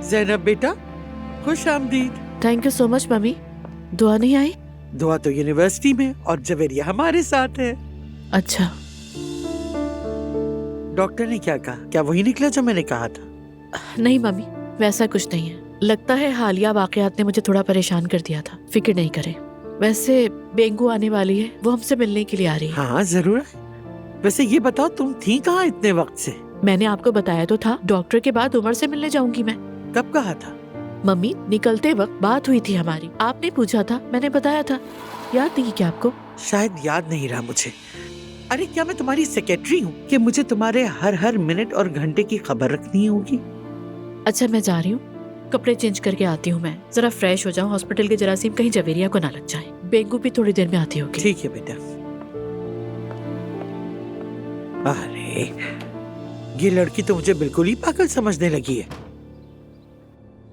ज़ैनब बेटा, खुश आमदीद। Thank you so much mummy. दुआ नहीं आई? दुआ तो यूनिवर्सिटी में और जवेरिया हमारे साथ है। अच्छा, डॉक्टर ने क्या कहा? क्या वही निकला जो मैंने कहा था? नहीं मम्मी, वैसा कुछ नहीं है। लगता है हालिया वाकयात ने मुझे थोड़ा परेशान कर दिया था। फिक्र नहीं करें। वैसे बेंगू आने वाली है, वो हमसे मिलने के लिए आ रही है। हाँ जरूर। वैसे ये बताओ, तुम थी कहाँ इतने वक्त से? मैंने आपको बताया तो था, डॉक्टर के बाद उमर से मिलने जाऊंगी मैं। कब कहा था? मम्मी, निकलते वक्त बात हुई थी हमारी। आपने पूछा था, मैंने बताया था। याद नहीं क्या आपको? शायद याद नहीं रहा मुझे। अरे क्या मैं तुम्हारी सेक्रेटरी हूँ कि मुझे तुम्हारे हर मिनट और घंटे की खबर रखनी होगी? अच्छा, मैं जा रही हूँ, कपड़े चेंज करके आती हूँ। मैं जरा फ्रेश हो जाऊँ। हॉस्पिटल के जरासीम कहीं जवेरिया को ना लग जाए। बेंगू भी थोड़ी देर में आती होगी। ठीक है बेटा। अरे ये लड़की तो मुझे बिल्कुल ही पागल समझने लगी है।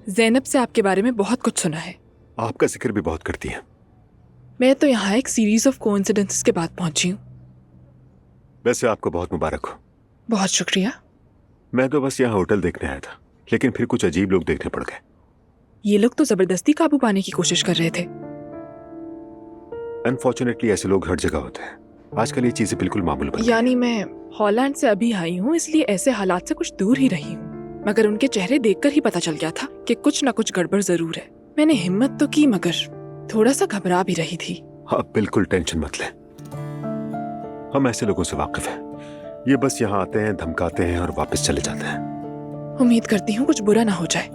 ज़ैनब से आपके बारे में बहुत कुछ सुना है। आपका जिक्र भी बहुत करती है। मैं तो यहाँ एक सीरीज ऑफ कोइंसिडेंसेस के बाद पहुंची हूँ। वैसे आपको बहुत मुबारक हो। बहुत शुक्रिया। मैं तो बस यहाँ होटल देखने आया था, लेकिन फिर कुछ अजीब लोग देखने पड़ गए। ये लोग तो जबरदस्ती काबू पाने की कोशिश कर रहे थे। अनफॉर्चुनेटली ऐसे लोग हर जगह होते हैं। आजकल ये चीजें बिल्कुल मामूल बन गई। यानी मैं हॉलैंड से अभी आई हूँ, इसलिए ऐसे हालात से कुछ दूर ही रही हूँ। मगर उनके चेहरे देखकर ही पता चल गया था कि कुछ न कुछ गड़बड़ जरूर है। मैंने हिम्मत तो की, मगर थोड़ा सा घबरा भी रही थी। आप बिल्कुल टेंशन मत लें, हम ऐसे लोगों से वाकिफ हैं। ये बस यहाँ आते हैं, धमकाते हैं और वापस चले जाते हैं। उम्मीद करती हूँ कुछ बुरा ना हो जाए।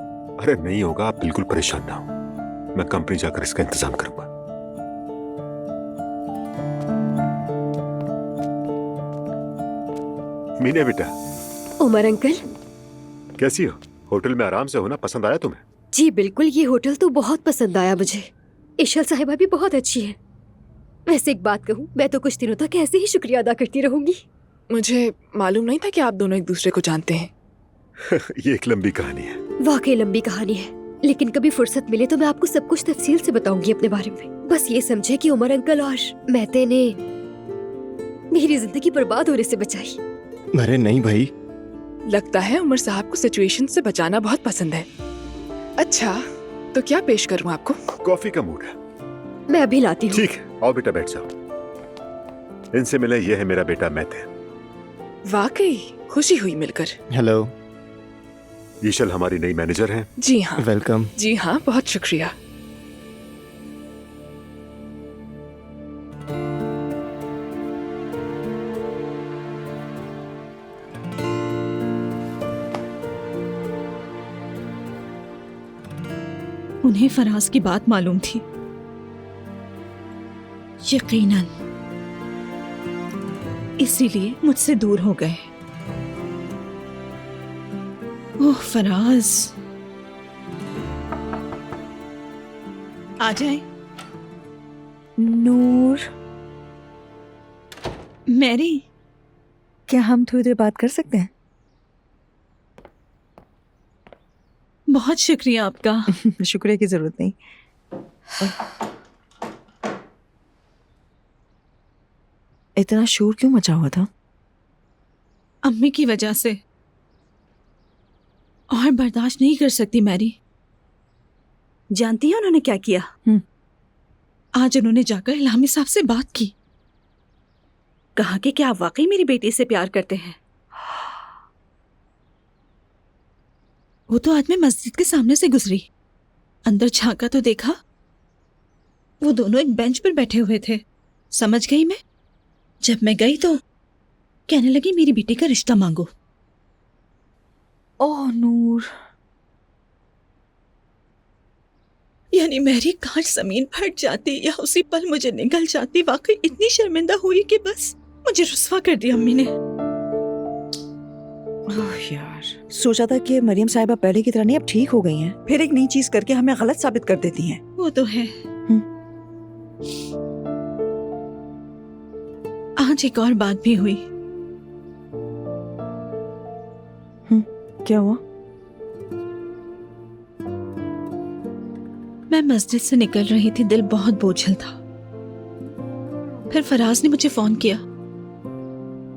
अरे नहीं होगा, आप बिल्कुल परेशान ना हो। मैं कंपनी जाकर इसका इंतजाम करूंगा। मीना बेटा। उमर अंकल, कैसी हो? होटल में आराम से होना पसंद आया तुम्हें? जी बिल्कुल, ये होटल तो बहुत पसंद आया मुझे। इशल साहिबा भी बहुत अच्छी है। वैसे एक बात कहूँ, मैं तो कुछ दिनों तक ऐसे ही शुक्रिया अदा करती रहूंगी। मुझे मालूम नहीं था कि आप दोनों एक दूसरे को जानते हैं। ये एक लंबी कहानी है। वाकई लंबी कहानी है, लेकिन कभी फुर्सत मिले तो मैं आपको सब कुछ तफसील से बताऊंगी अपने बारे में। बस ये समझे कि उमर अंकल और मेहते ने मेरी जिंदगी बर्बाद होने से बचाई। अरे नहीं भाई, लगता है उमर साहब को सिचुएशन से बचाना बहुत पसंद है। अच्छा, तो क्या पेश करूं आपको? कॉफी का मूड है। मैं अभी लाती हूँ। ठीक है, आओ बेटा बैठ जाओ। इनसे मिले, ये है मेरा बेटा मेहते। वाकई खुशी हुई मिलकर। हेलो। ईशल हमारी नई मैनेजर हैं। जी हाँ। वेलकम। जी हाँ, बहुत शुक्रिया। उन्हें फराज की बात मालूम थी, यकीनन, इसीलिए मुझसे दूर हो गए। ओह फराज, आ जाए। नूर, मैरी, क्या हम थोड़ी देर बात कर सकते हैं? बहुत शुक्रिया आपका। शुक्रिया की जरूरत नहीं। इतना शोर क्यों मचा हुआ था? अम्मी की वजह से, और बर्दाश्त नहीं कर सकती मैरी। जानती है उन्होंने क्या किया? आज उन्होंने जाकर इलामी साहब से बात की। कहा कि क्या आप वाकई मेरी बेटी से प्यार करते हैं? वो तो आज मैं मस्जिद के सामने से गुजरी, अंदर झांका तो देखा वो दोनों एक बेंच पर बैठे हुए थे। समझ गई मैं। जब मैं गई तो कहने लगी मेरी बेटी का रिश्ता मांगो। ओह नूर, यानी मेरी कांच जमीन फट जाती या उसी पल मुझे निगल जाती। वाकई इतनी शर्मिंदा हुई कि बस मुझे रुस्वा कर दिया अम्मी ने। ओह यार, सोचा था कि मरियम साहिबा पहले की तरह नहीं, अब ठीक हो गई हैं। फिर एक नई चीज करके हमें गलत साबित कर देती हैं। वो तो है। आज एक और बात भी हुई। क्या हुआ? मैं मस्जिद से निकल रही थी, दिल बहुत बोझल था। फिर फराज ने मुझे फोन किया।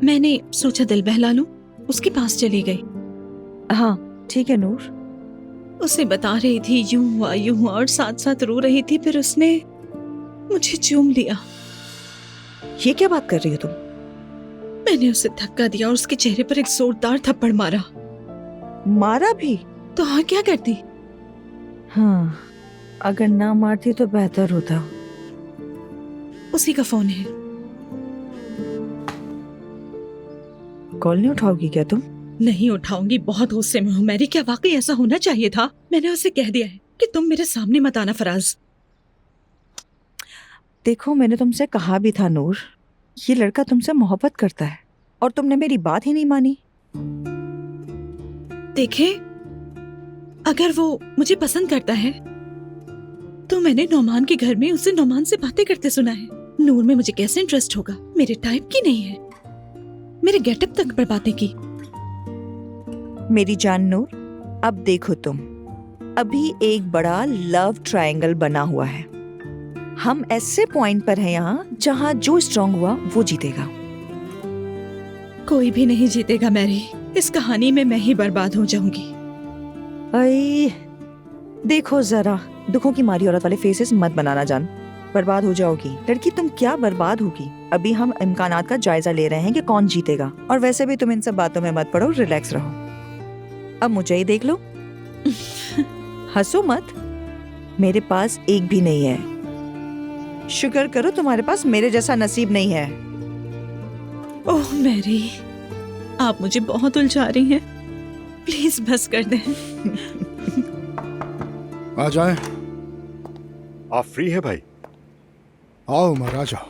मैंने सोचा दिल बहला लूं, उसके पास चली गई। हाँ ठीक है नूर, उसे बता रही थी यूं हुआ और साथ साथ रो रही थी। फिर उसने मुझे चूम लिया। ये क्या बात कर रही हो तुम? मैंने उसे धक्का दिया और उसके चेहरे पर एक जोरदार थप्पड़ मारा। मारा भी? तो और क्या करती? हाँ, अगर ना मारती तो बेहतर होता। उसी का फोन है। कॉल नहीं उठाओगी क्या तुम? नहीं उठाऊंगी, बहुत गुस्से में हूँ मैरी। क्या वाकई ऐसा होना चाहिए था? मैंने उसे कह दिया है कि तुम मेरे सामने मत आना फराज। देखो, मैंने तुमसे कहा भी था नूर, ये लड़का तुमसे मोहब्बत करता है और तुमने मेरी बात ही नहीं मानी। देखे, अगर वो मुझे पसंद करता है तो मैंने नौमान के घर में उसे नौमान से बातें करते सुना है। नूर में मुझे कैसे इंटरेस्ट होगा? मेरे टाइप की नहीं है। मेरे गेटअप तक पर बातें की। मेरी जान नूर, अब देखो तुम, अभी एक बड़ा लव ट्रायंगल बना हुआ है। हम ऐसे पॉइंट पर हैं यहाँ जहाँ जो स्ट्रांग हुआ वो जीतेगा। कोई भी नहीं जीतेगा मैरी। इस कहानी में मैं ही बर्बाद हो जाऊंगी। अरे देखो जरा, दुखों की मारी औरत वाले फेसेस मत बनाना जान। बर्बाद हो जाओगी लड़की। तुम क्या बर्बाद होगी? अभी हम इम्कानात का जायजा ले रहे हैं कि कौन जीतेगा। और वैसे भी तुम इन सब बातों में मत पड़ो, रिलैक्स रहो। अब मुझे ही देख लो। हंसो मत, मेरे पास एक भी नहीं है। शुक्र करो तुम्हारे पास मेरे जैसा नसीब नहीं है। ओह मैरी, आप मुझे बहुत उलझा रही हैं। प्लीज बस कर दें। आ जाएं। आप फ्री हैं भाई? आओ उमर, आ जाओ।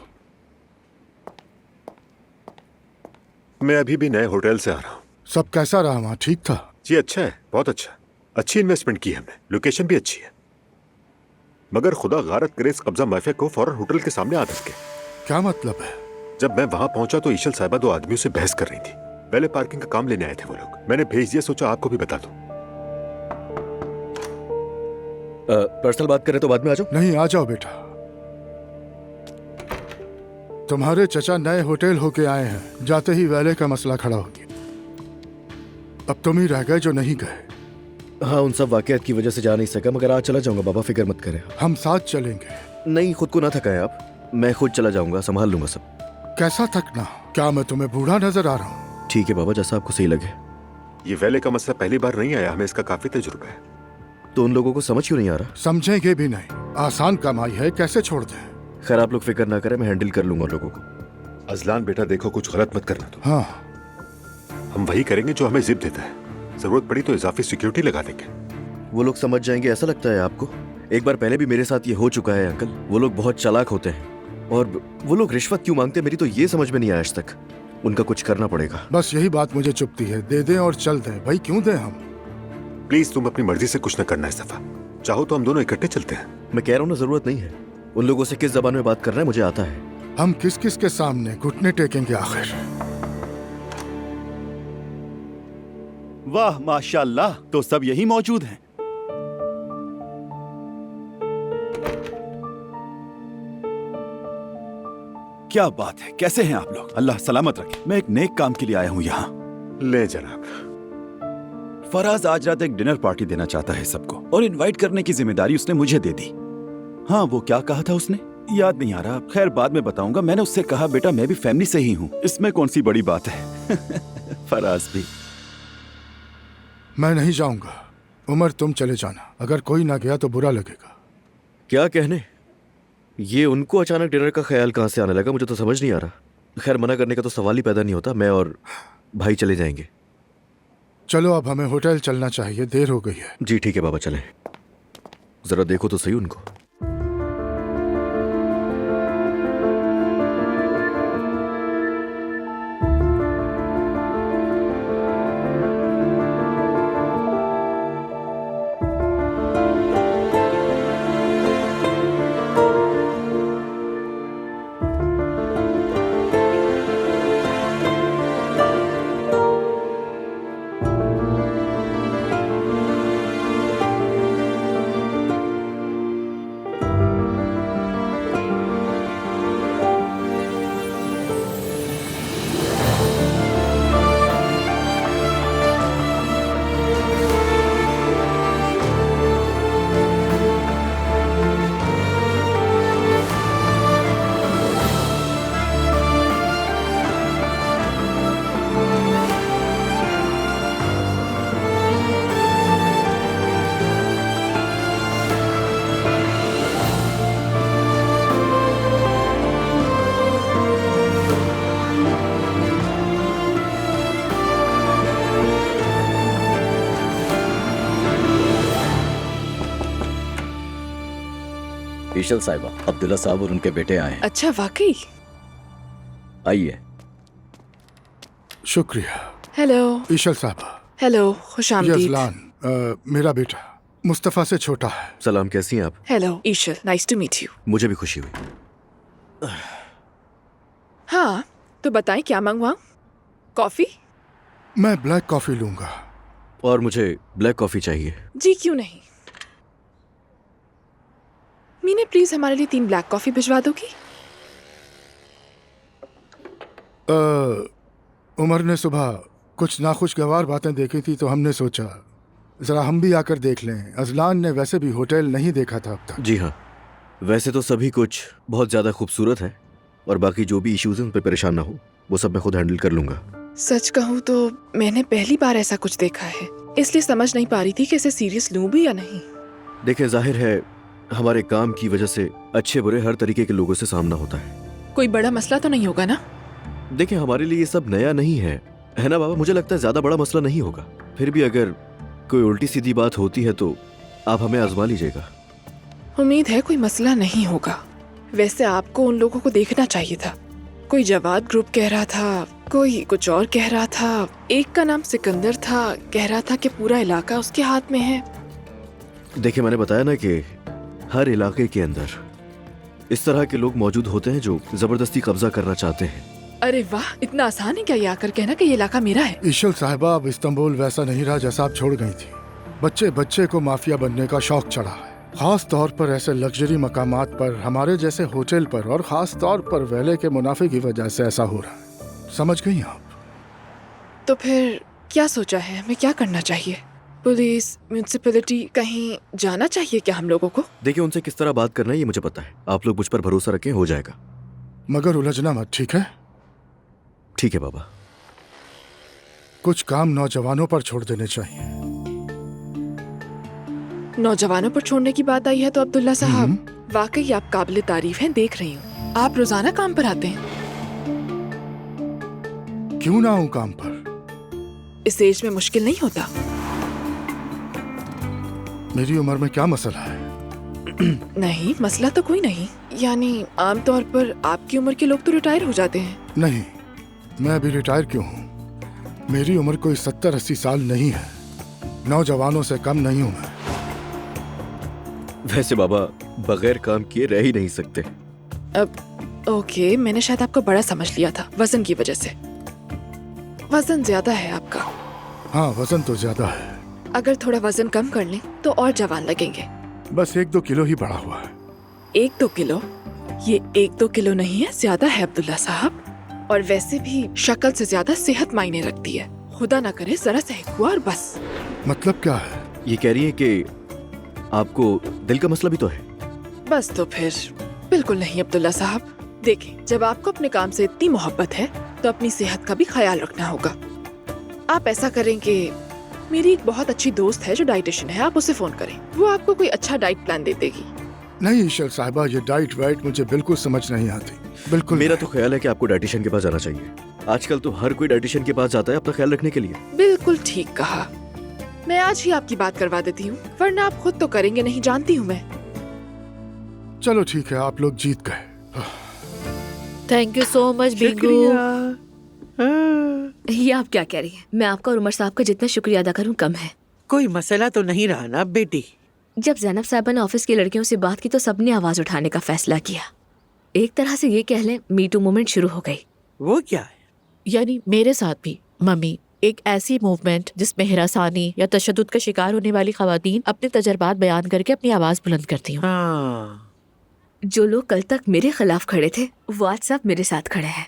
मैं अभी भी नए होटल से आ रहा हूँ। सब कैसा रहा वहाँ? ठीक था? जी अच्छा है, बहुत अच्छा। अच्छी इन्वेस्टमेंट की है हमने, लोकेशन भी अच्छी है। मगर खुदा गारत करे इस कब्जा माफिया को फौरन होटल के सामने आ के। क्या मतलब है? जब मैं वहां पहुंचा तो ईशल साहिबा 2 आदमियों से बहस कर रही थी। पहले पार्किंग का काम लेने आए थे वो लोग। मैंने भेज दिया, सोचा आपको भी बता दूं। पर्सनल बात करें तो बाद में आ जाओ। नहीं, आ जाओ बेटा। तुम्हारे चचा नए होटल होके आए हैं, जाते ही वैले का मसला खड़ा हो गया। अब तुम ही रह गए जो नहीं गए। हाँ, उन सब वाकयात की वजह से जा नहीं सका, मगर आज चला जाऊंगा बाबा, फिक्र मत करें। हम साथ चलेंगे। नहीं, खुद को ना थकाएं आप, मैं खुद चला जाऊंगा, संभाल लूंगा सब। कैसा थकना? क्या मैं तुम्हें बूढ़ा नजर आ रहा हूँ? ठीक है बाबा, जैसा आपको सही लगे। ये वैले का मसला पहली बार नहीं आया, हमें इसका काफी तजुर्बा है। तो उन लोगों को समझ क्यों नहीं आ रहा? समझेंगे भी नहीं। आसान कमाई है, कैसे छोड़ दें? खैर, आप लोग फिक्र ना करें, मैं हैंडल कर लूंगा लोगों को। अजलान बेटा देखो, कुछ गलत मत करना। तो हाँ, हम वही करेंगे जो हमें जिप देता है। जरूरत पड़ी तो इजाफी सिक्योरिटी लगा देंगे। वो लोग समझ जाएंगे ऐसा लगता है आपको? एक बार पहले भी मेरे साथ ये हो चुका है अंकल। वो लोग बहुत चालाक होते हैं। और वो लोग रिश्वत क्यों मांगते हैं, मेरी तो ये समझ में नहीं आया आज तक। उनका कुछ करना पड़ेगा। बस यही बात मुझे चुभती है। दे दें और चल दें। भाई क्यों दें हम? प्लीज तुम अपनी मर्जी से कुछ न करना इस दफा। चाहो तो हम दोनों इकट्ठे चलते हैं। मैं कह रहा हूँ ना, जरूरत नहीं है। उन लोगों से किस जबान में बात करना है मुझे आता है। हम किस किस के सामने घुटने टेकेंगे आखिर? वाह माशाल्लाह, तो सब यही मौजूद हैं। क्या बात है, कैसे हैं आप लोग? अल्लाह सलामत रखे। मैं एक नेक काम के लिए आया हूँ यहाँ। ले जनाब। फराज आज रात एक डिनर पार्टी देना चाहता है सबको, और इनवाइट करने की जिम्मेदारी उसने मुझे दे दी। हाँ, वो क्या कहा था उसने, याद नहीं आ रहा। खैर, बाद में बताऊंगा। मैंने उससे कहा, बेटा मैं भी फैमिली से ही हूँ, इसमें कौन सी बड़ी बात है। फराज भी। मैं नहीं जाऊंगा। उमर तुम चले जाना, अगर कोई ना गया तो बुरा लगेगा। क्या कहने? ये उनको अचानक डिनर का ख्याल कहाँ से आने लगा, मुझे तो समझ नहीं आ रहा। खैर, मना करने का तो सवाल ही पैदा नहीं होता। मैं और भाई चले जाएंगे। चलो, अब हमें होटल चलना चाहिए, देर हो गई है। जी ठीक है बाबा, चलें। जरा देखो तो सही उनको। ईशल साहिबा, अब्दुल्ला साहब और उनके बेटे आए हैं। अच्छा, वाकई? आइए। शुक्रिया। हेलो। ईशल साहबा। हेलो, ये खुशामदीद। अजलान, मेरा बेटा, मुस्तफ़ा से छोटा है। सलाम, कैसी हैं आप? Hello Eshal, nice to meet you. मुझे भी खुशी हुई। हाँ, तो बताएं क्या मंगवाऊं? कॉफी? मैं ब्लैक कॉफी लूंगा। और मुझे ब्लैक कॉफी चाहिए। जी क्यों नहीं। मीने प्लीज हमारे लिए 3 ब्लैक कॉफी भिजवा दोगी? उमर ने सुबह कुछ नाखुशगवार बातें देखी थी तो हमने सोचा जरा हम भी आकर देख लें। अजलान ने वैसे भी होटल नहीं देखा था अब तक। जी हाँ, वैसे तो सभी कुछ बहुत ज्यादा खूबसूरत है और बाकी जो भी इश्यूज हैं उन पर परेशान ना हो, वो सब मैं खुद हैंडल कर लूंगा। सच कहूँ तो मैंने पहली बार ऐसा कुछ देखा है, इसलिए समझ नहीं पा रही थी कि इसे सीरियस लूं भी या नहीं। देखिए, जाहिर है हमारे काम की वजह से अच्छे बुरे हर तरीके के लोगों से सामना होता है। कोई बड़ा मसला तो नहीं होगा ना? देखिए, हमारे लिए ये सब नया नहीं है ना बाबा? मुझे लगता है ज्यादा बड़ा मसला नहीं होगा। फिर भी अगर कोई उल्टी सीधी बात होती है तो आप हमें आजमा लीजिएगा। उम्मीद है कोई मसला नहीं होगा। वैसे आपको उन लोगों को देखना चाहिए था। कोई जवाद ग्रुप कह रहा था, कोई कुछ और कह रहा था। एक का नाम सिकंदर था, कह रहा था कि पूरा इलाका उसके हाथ में है। देखिए, मैंने बताया ना कि हर इलाके के अंदर इस तरह के लोग मौजूद होते हैं जो जबरदस्ती कब्जा करना चाहते हैं। अरे वाह, इतना आसान है क्या ये आकर कहना कि ये इलाका मेरा है? ईशल साहिबा, अब इस्तांबुल वैसा नहीं रहा जैसा आप छोड़ गई थी। बच्चे बच्चे को माफिया बनने का शौक चढ़ा है, खास तौर पर ऐसे लग्जरी मकामात पर, हमारे जैसे होटल पर, और खास तौर पर वेले के मुनाफे की वजह से ऐसा हो रहा है। समझ गई आप? तो फिर क्या सोचा है, हमें क्या करना चाहिए? पुलिस, म्यूनिसिपैलिटी, कहीं जाना चाहिए क्या हम लोगों को? देखिए, उनसे किस तरह बात करना है ये मुझे पता है। आप लोग मुझ पर भरोसा रखें, हो जाएगा। मगर उलझना मत, ठीक है? ठीक है बाबा। कुछ काम नौजवानों पर छोड़ देने चाहिए। नौजवानों पर छोड़ने की बात आई है तो अब्दुल्ला साहब, वाकई आप काबिल तारीफ हैं। देख रही हूँ आप रोजाना काम पर आते हैं। क्यों ना हूँ काम पर? इस एज में मुश्किल नहीं होता? मेरी उम्र में क्या मसला है? नहीं, मसला तो कोई नहीं। यानी आमतौर पर आपकी उम्र के लोग तो रिटायर हो जाते हैं। नहीं, मैं अभी रिटायर क्यों हूँ? मेरी उम्र कोई 70-80 साल नहीं है। नौजवानों से कम नहीं हूँ मैं। वैसे बाबा, बगैर काम किए रह ही नहीं सकते। अब ओके, मैंने शायद आपको बड़ा समझ लिया था वजन की वजह से। वजन ज्यादा है आपका। हाँ, वजन तो ज्यादा है। अगर थोड़ा वजन कम कर लें तो और जवान लगेंगे। बस 1-2 किलो ही बढ़ा हुआ है। 1-2 किलो? ये 1-2 किलो नहीं है, ज्यादा है अब्दुल्ला साहब। और वैसे भी शक्ल से ज्यादा सेहत मायने रखती है। खुदा ना करे जरा सा हुआ और बस। मतलब क्या है? ये कह रही है कि आपको दिल का मसला भी तो है। बस तो फिर बिल्कुल नहीं अब्दुल्ला साहब। देखें, जब आपको अपने काम से इतनी मोहब्बत है तो अपनी सेहत का भी ख्याल रखना होगा। आप ऐसा करें कि मेरी एक बहुत अच्छी दोस्त है जो डाइटिशियन है, आप उसे फोन करें, वो आपको कोई अच्छा डाइट प्लान दे देगी। नहीं ईशल साहिबा, ये डाइट वाइट मुझे बिल्कुल समझ नहीं आती। बिल्कुल। मेरा तो ख्याल है कि आपको डाइटिशियन के पास जाना चाहिए। आजकल तो हर कोई डाइटिशियन के पास जाता है अपना ख्याल रखने के लिए। बिल्कुल ठीक कहा। मैं आज ही आपकी बात करवा देती हूँ, वरना आप खुद तो करेंगे नहीं, जानती हूँ मैं। चलो ठीक है, आप लोग जीत गए। थैंक यू सो मच बिंगू। ये आप क्या कह रही हैं? मैं आपका और उमर साहब का जितना शुक्रिया अदा करूं कम है। कोई मसला तो नहीं रहा ना बेटी? जब जैनब साहबा ने ऑफिस की लड़कियों से बात की तो सबने आवाज उठाने का फैसला किया। एक तरह से ये कह लें, मी टू मूवमेंट शुरू हो गई। वो क्या है? यानी मेरे साथ भी मम्मी, एक ऐसी मूवमेंट जिसमें हिरासानी या तशद्दुद का शिकार होने वाली खवातीन अपने तजर्बात बयान करके अपनी आवाज बुलंद करती हूँ। हाँ। जो लोग कल तक मेरे खिलाफ खड़े थे वो आज सब मेरे साथ खड़े हैं।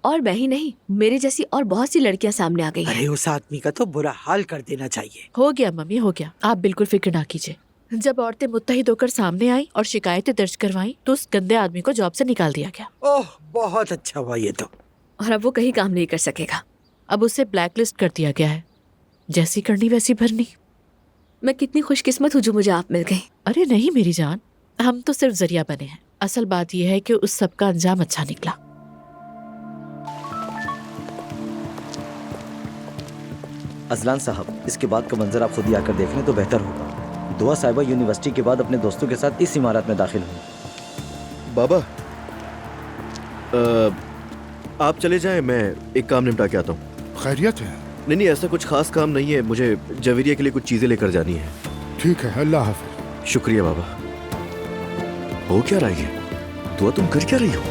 और मैं ही नहीं, मेरे जैसी और बहुत सी लड़कियां सामने आ गई हैं। अरे उस आदमी का तो बुरा हाल कर देना चाहिए। हो गया मम्मी, हो गया, आप बिल्कुल फिक्र ना कीजिए। जब औरतें मुत्तहिद होकर सामने आई और शिकायतें दर्ज करवाई तो उस गंदे आदमी को जॉब से निकाल दिया गया। ओह, बहुत अच्छा हुआ ये तो। और अब वो कहीं काम नहीं कर सकेगा। अब उसे ब्लैकलिस्ट कर दिया गया है। जैसी करनी वैसी भरनी। मैं कितनी खुशकिस्मत हूँ जो मुझे आप मिल गई। अरे नहीं मेरी जान, हम तो सिर्फ जरिया बने हैं। असल बात यह है कि उस सब का अंजाम अच्छा निकला। अजलान साहब, इसके बाद का मंजर आप खुद ही आकर देख लें तो बेहतर होगा। दुआ साहिबा यूनिवर्सिटी के बाद अपने दोस्तों के साथ इस इमारत में दाखिल हुई। बाबा आप चले जाएं, मैं एक काम निपटा के आता हूँ। खैरियत है? नहीं, ऐसा कुछ खास काम नहीं है, मुझे जवेरिया के लिए कुछ चीजें लेकर जानी है। ठीक है, अल्लाह हाफिज। शुक्रिया बाबा। हो क्या रहा है? दुआ तुम कर क्या रही हो?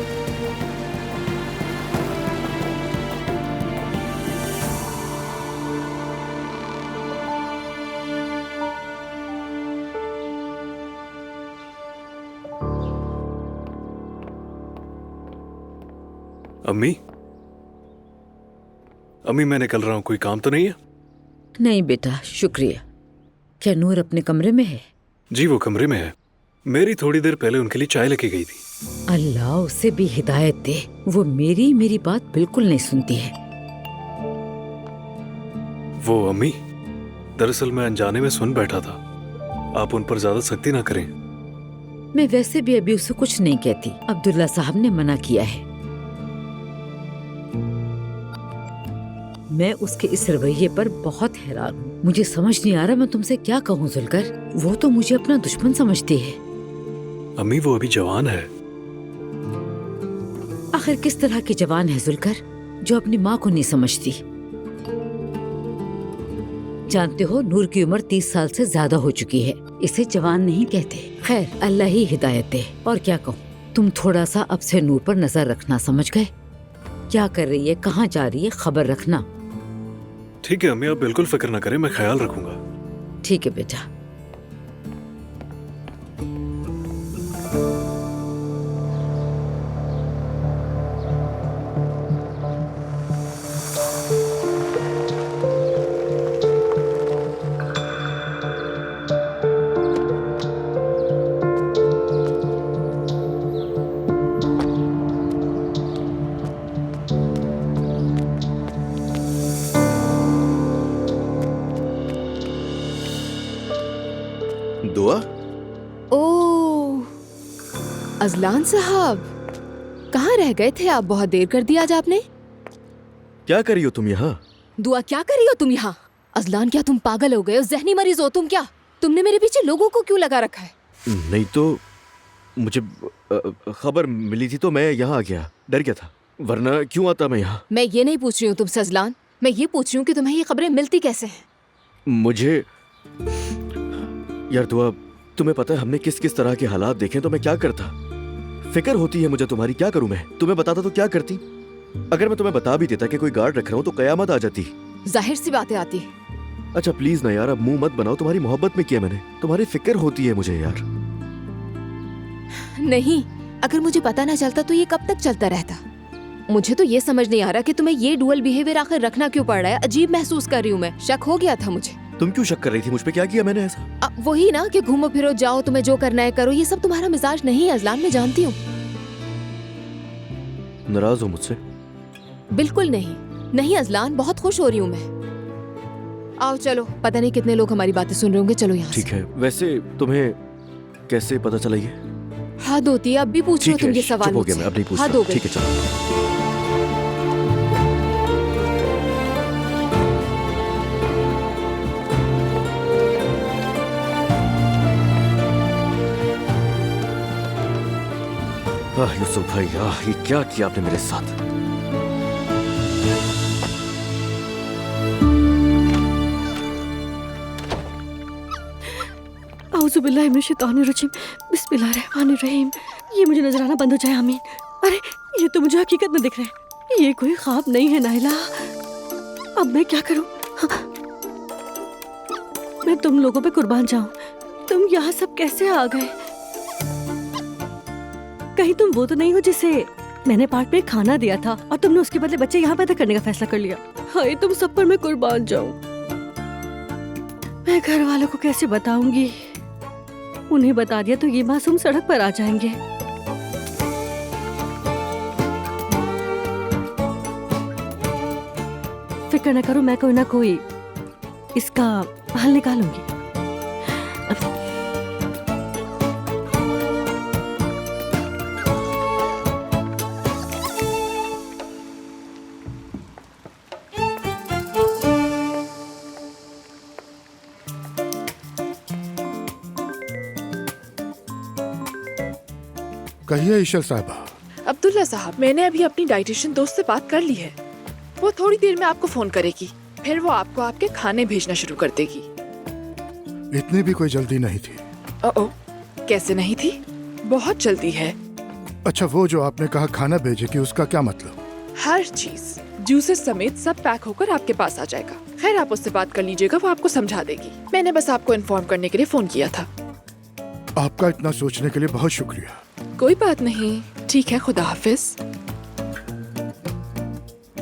अम्मी, अम्मी मैं निकल रहा हूँ, कोई काम तो नहीं है? नहीं बेटा, शुक्रिया। क्या नूर अपने कमरे में है? जी वो कमरे में है, मेरी थोड़ी देर पहले उनके लिए चाय लेके गई थी। अल्लाह उसे भी हिदायत दे, वो मेरी बात बिल्कुल नहीं सुनती है। वो अम्मी, दरअसल मैं अनजाने में सुन बैठा था, आप उन पर ज्यादा सख्ती ना करें। मैं वैसे भी अभी उसे कुछ नहीं कहती, अब्दुल्ला साहब ने मना किया है। मैं उसके इस रवैये पर बहुत हैरान हूँ। मुझे समझ नहीं आ रहा मैं तुमसे क्या कहूँ जुलकर। वो तो मुझे अपना दुश्मन समझती है। अम्मी वो अभी जवान है। आखिर किस तरह की जवान है जुलकर, जो अपनी माँ को नहीं समझती? जानते हो नूर की उम्र 30 साल से ज्यादा हो चुकी है, इसे जवान नहीं कहते। खैर अल्लाह ही हिदायत दे। और क्या कहूँ, तुम थोड़ा सा अब से नूर पर नजर रखना, समझ गए? क्या कर रही है, कहाँ जा रही है, खबर रखना। ठीक है अम्मी, आप बिल्कुल फिक्र ना करें, मैं ख्याल रखूंगा। ठीक है बेटा। दुआ? ओह अजलान साहब, कहाँ रह गए थे आप? बहुत देर कर दी आज आपने। क्या कर रही हो तुम यहाँ? दुआ क्या कर रही हो तुम यहाँ? अजलान क्या तुम पागल हो गए हो, जहनी मरीज हो तुम क्या? तुमने मेरे पीछे लोगों को क्यों लगा रखा है? नहीं तो मुझे खबर मिली थी तो मैं यहाँ आ गया, डर गया था, वरना क्यों आता मैं यहाँ? मैं ये नहीं पूछ रही हूँ तुमसे अजलान, मैं ये पूछ रही हूँ कि तुम्हें ये खबरें मिलती कैसे हैं? मुझे यार दुआ, तुम्हें पता है हमने किस किस तरह के हालात देखे, तो मैं क्या करता? फिक्र होती है मुझे तुम्हारी, क्या करूं मैं? तुम्हें बताता तो क्या करती? अगर मैं तुम्हें बता भी देता कि कोई गार्ड रख रहा हूं तो कयामत आ जाती। जाहिर सी बातें आती। अच्छा प्लीज ना यार, अब मुंह मत बनाओ, तुम्हारी मोहब्बत में किया मैंने, तुम्हारी फिक्र होती है मुझे यार। नहीं, अगर मुझे पता ना चलता तो ये कब तक चलता रहता। मुझे तो ये समझ नहीं आ रहा कि तुम्हें ये डुअल बिहेवियर आखिर रखना क्यों पड़ रहा है। अजीब महसूस कर रही हूँ मैं, शक हो गया था मुझे। तुम क्यों शक कर रही थी मुझ पे? क्या किया मैंने ऐसा? वही ना कि घूमो फिरो जाओ, तुम्हें जो करना है करो, ये सब तुम्हारा मिजाज नहीं है अजलान, मैं जानती हूँ। नाराज हो मुझसे? बिल्कुल नहीं, नहीं अजलान, बहुत खुश हो रही हूँ मैं। आओ चलो, पता नहीं कितने लोग हमारी बातें सुन रहे होंगे, चलो यहाँ। ठीक है, वैसे तुम्हें कैसे पता चला ये? हद होती है, अब भी पूछ रहे हो तुम ये सवाल हो गया, मैं अब नहीं पूछता। हद हो गई। ठीक है चलो। यूसुफ भाई, ये क्या किया आपने मेरे साथ? आऊज़ुबिल्लाहि मिनश शैतानिर रजीम, बिस्मिल्लाहिर्रहमानिर्रहीम। ये मुझे नजर आना बंद हो जाए, आमीन। अरे ये तो मुझे हकीकत में दिख रहा है, ये कोई ख्वाब नहीं है नाइला। अब मैं क्या करूं? मैं तुम लोगों पे कुर्बान जाऊं, तुम यहाँ सब कैसे आ गए? कहीं तुम वो तो नहीं हो जिसे मैंने पार्क में खाना दिया था और तुमने उसके बदले बच्चे यहाँ पैदा करने का फैसला कर लिया? हाय, तुम सब पर मैं कुर्बान जाऊं। मैं घर वालों को कैसे बताऊंगी? उन्हें बता दिया तो ये मासूम सड़क पर आ जाएंगे। फिक्र न करो, मैं कोई ना कोई इसका हल निकालूंगी। कहिए ईशल साहबा। अब्दुल्ला साहब, मैंने अभी अपनी डाइटिशियन दोस्त से बात कर ली है। वो थोड़ी देर में आपको फोन करेगी, फिर वो आपको आपके खाने भेजना शुरू कर देगी। इतनी भी कोई जल्दी नहीं थी। ओ, कैसे नहीं थी? बहुत जल्दी है। अच्छा, वो जो आपने कहा खाना भेजेगी, उसका क्या मतलब? हर चीज जूसेस समेत सब पैक होकर आपके पास आ जाएगा। खैर, आप उससे बात कर लीजिएगा, वो आपको समझा देगी। मैंने बस आपको इन्फॉर्म करने के लिए फोन किया था। आपका इतना सोचने के लिए बहुत शुक्रिया। कोई बात नहीं, ठीक है, खुदा हाफिज।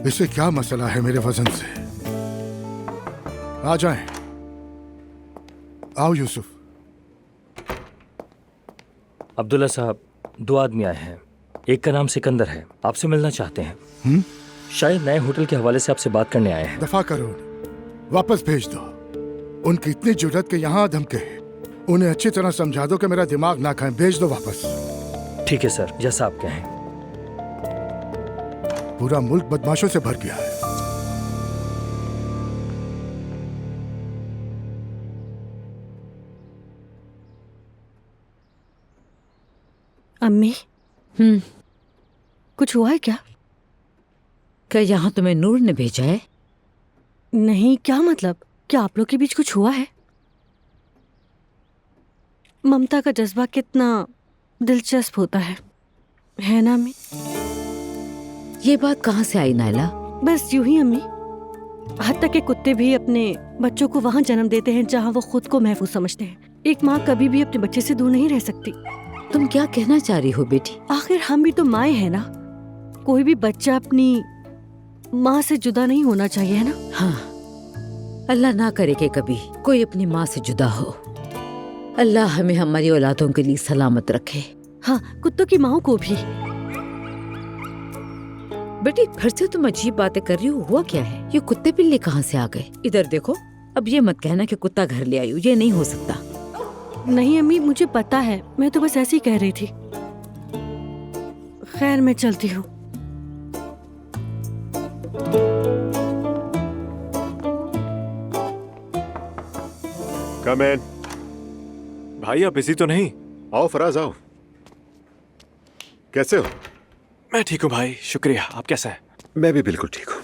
इसे क्या मसला है मेरे वजन से? आ जाएं। आओ यूसुफ। अब्दुल्ला साहब, 2 आदमी आए हैं। एक का नाम सिकंदर है, आपसे मिलना चाहते हैं। शायद नए होटल के हवाले से आपसे बात करने आए हैं। दफा करो, वापस भेज दो। उनकी इतनी जुर्रत के यहाँ धमके। उन्हें अच्छी तरह समझा दो कि मेरा दिमाग ना खाएं। भेज दो वापस। ठीक है सर, जैसा आप कहें। पूरा मुल्क बदमाशों से भर गया है। अम्मी, कुछ हुआ है क्या? क्या यहाँ तुम्हें नूर ने भेजा है? नहीं, क्या मतलब? क्या आप लोग के बीच कुछ हुआ है? ममता का जज्बा कितना दिलचस्प होता है ना अम्मी? ये बात कहाँ से आई नायला? बस यूं ही अम्मी। हद तक के कुत्ते भी अपने बच्चों को वहाँ जन्म देते हैं जहाँ वो खुद को महफूज समझते हैं। एक माँ कभी भी अपने बच्चे से दूर नहीं रह सकती। तुम क्या कहना चाह रही हो बेटी? आखिर हम भी तो माएँ हैं ना। कोई भी बच्चा अपनी माँ से जुदा नहीं होना चाहिए, है ना? हाँ, अल्लाह ना करे कि कभी कोई अपनी माँ से जुदा हो। अल्लाह हमें हमारी औलादों के लिए सलामत रखे। हाँ, कुत्तों की माँ को भी। बेटी, फिर से तुम अजीब बातें कर रही हो। हुआ क्या है? ये कुत्ते बिल्ली कहाँ से आ गए? इधर देखो। अब ये मत कहना कि कुत्ता घर ले आई हो, ये नहीं हो सकता। नहीं अम्मी, मुझे पता है, मैं तो बस ऐसे ही कह रही थी। खैर, मैं चलती हूँ। कम इन। भाई, आप बिजी तो नहीं? आओ फराज, आओ। कैसे हो? मैं ठीक हूँ भाई, शुक्रिया। आप कैसे हैं? मैं भी बिल्कुल ठीक हूँ।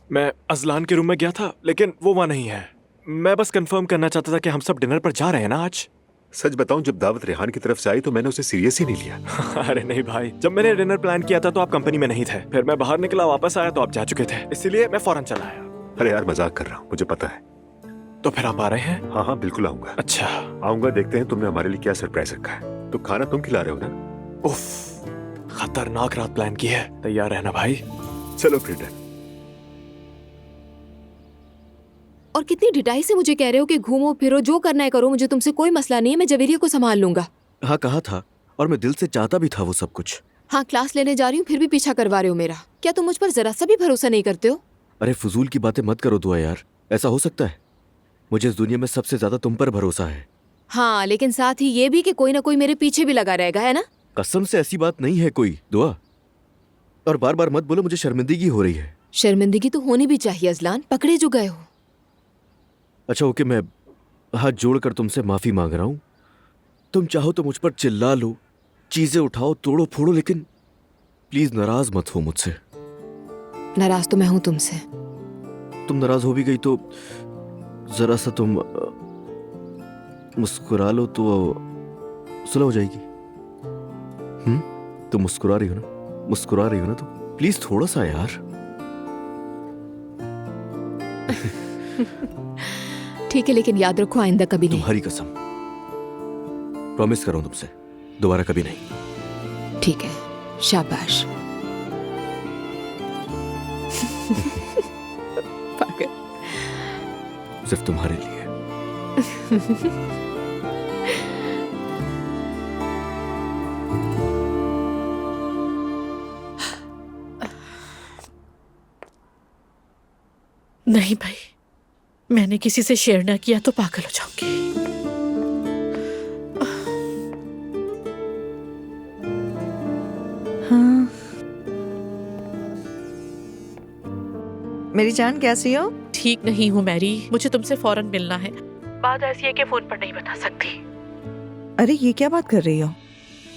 मैं अजलान के रूम में गया था, लेकिन वो वहाँ नहीं है। मैं बस कंफर्म करना चाहता था कि हम सब डिनर पर जा रहे हैं ना आज। सच बताऊं, जब दावत रेहान की तरफ से आई तो मैंने उसे सीरियस ही नहीं लिया। अरे नहीं भाई, जब मैंने डिनर प्लान किया था तो आप कंपनी में नहीं थे। फिर मैं बाहर निकला, वापस आया तो आप जा चुके थे, इसीलिए मैं फौरन चला आया। अरे यार, मजाक कर रहा हूँ, मुझे पता है। तो फिर आप आ रहे हैं? हाँ हाँ, बिल्कुल आऊंगा। अच्छा, आऊंगा। देखते हैं तुमने हमारे लिए क्या सरप्राइज रखा है। तो खाना तुम खिला रहे हो ना? उफ, खतरनाक रात प्लान की है। तैयार रहना भाई। चलो फिर डन। और कितनी ढिठाई से मुझे कह रहे हो कि घूमो फिरो, जो करना है करो, मुझे तुमसे कोई मसला नहीं है, मैं जवेरिया को संभाल लूंगा। हाँ, कहा था, और मैं दिल से चाहता भी था वो सब कुछ। हाँ, क्लास लेने जा रही हूँ, फिर भी पीछा करवा रहे हो मेरा। क्या तुम मुझ पर जरा सा भी भरोसा नहीं करते हो? अरे फजूल की बातें मत करो दुआ यार। ऐसा हो सकता है? मुझे इस दुनिया में सबसे ज्यादा तुम पर भरोसा है। हाँ, लेकिन साथ ही ये भी कि कोई ना कोई मेरे पीछे भी लगा रहेगा, है ना? कसम से ऐसी बात नहीं है कोई, दुआ। और बार बार मत बोलो, मुझे शर्मिंदगी हो रही है। शर्मिंदगी तो होनी भी चाहिए अजलान, पकड़े जो गए हो। अच्छा ओके, मैं हाथ जोड़कर तुमसे माफी मांग रहा हूँ। तुम चाहो तो मुझ पर चिल्ला लो, चीजें उठाओ, तोड़ो फोड़ो, लेकिन प्लीज नाराज मत हो मुझसे। नाराज तो मैं हूं तुमसे। तुम नाराज हो भी गई तो जरा सा तुम मुस्कुरा लो तो सुलह हो जाएगी। तुम मुस्कुरा रही हो ना? मुस्कुरा रही हो ना? तो प्लीज थोड़ा सा यार। ठीक है, लेकिन याद रखो आइंदा कभी नहीं। तुम्हारी कसम, प्रॉमिस कर रहा हूं तुमसे, दोबारा कभी नहीं। ठीक है, शाबाश। पागल। सिर्फ तुम्हारे लिए। नहीं भाई, मैंने किसी से शेयर ना किया तो पागल हो जाऊंगी। हाँ। मेरी जान, कैसी हो? ठीक नहीं हूँ मैरी, मुझे तुमसे फौरन मिलना है। बात ऐसी है कि फोन पर नहीं बता सकती। अरे ये क्या बात कर रही हो?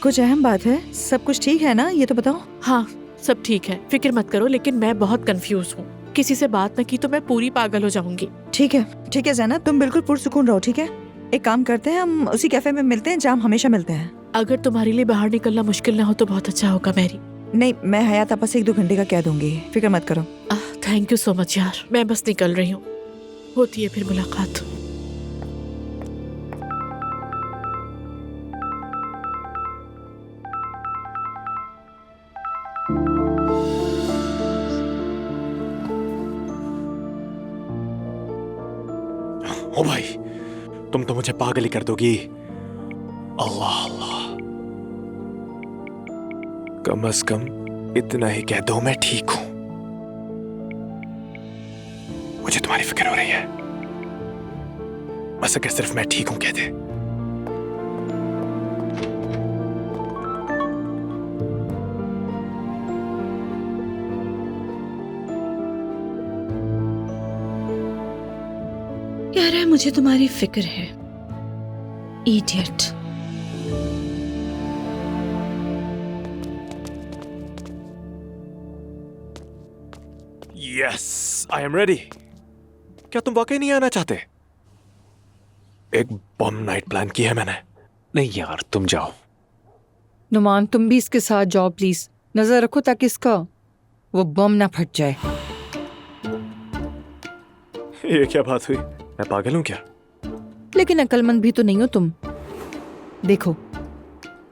कुछ अहम बात है? सब कुछ ठीक है ना? ये तो बताओ। हाँ सब ठीक है, फिक्र मत करो, लेकिन मैं बहुत कंफ्यूज हूँ। किसी से बात न की तो मैं पूरी पागल हो जाऊंगी। ठीक है ज़ैनब, तुम बिल्कुल पुरसुकून रहो, ठीक है? एक काम करते हैं, हम उसी कैफे में मिलते हैं जहाँ हम हमेशा मिलते हैं। अगर तुम्हारे लिए बाहर निकलना मुश्किल ना हो तो बहुत अच्छा होगा मैरी। नहीं, मैं हयात आपस से 1-2 घंटे का कह दूंगी, फिक्र मत करो। थैंक यू सो मच यार, मैं बस निकल रही हूँ, होती है फिर मुलाकात। ओ भाई, तुम तो मुझे पागल ही कर दोगी। अल्लाह अल्लाह, कम से कम इतना ही कह दो मैं ठीक हूं। मुझे तुम्हारी फिक्र हो रही है, बस अगर सिर्फ मैं ठीक हूं कह दे। कह रहा है मुझे तुम्हारी फिक्र है, idiot. Yes, I am ready. क्या तुम वाकई नहीं आना चाहते? एक बम नाइट प्लान की है मैंने। नहीं यार, तुम जाओ। नुमान, तुम भी इसके साथ जाओ प्लीज। नजर रखो ताकि इसका वो बम ना फट जाए। ये क्या बात हुई? मैं पागल हूं क्या? लेकिन अक्लमंद भी तो नहीं हो तुम। देखो,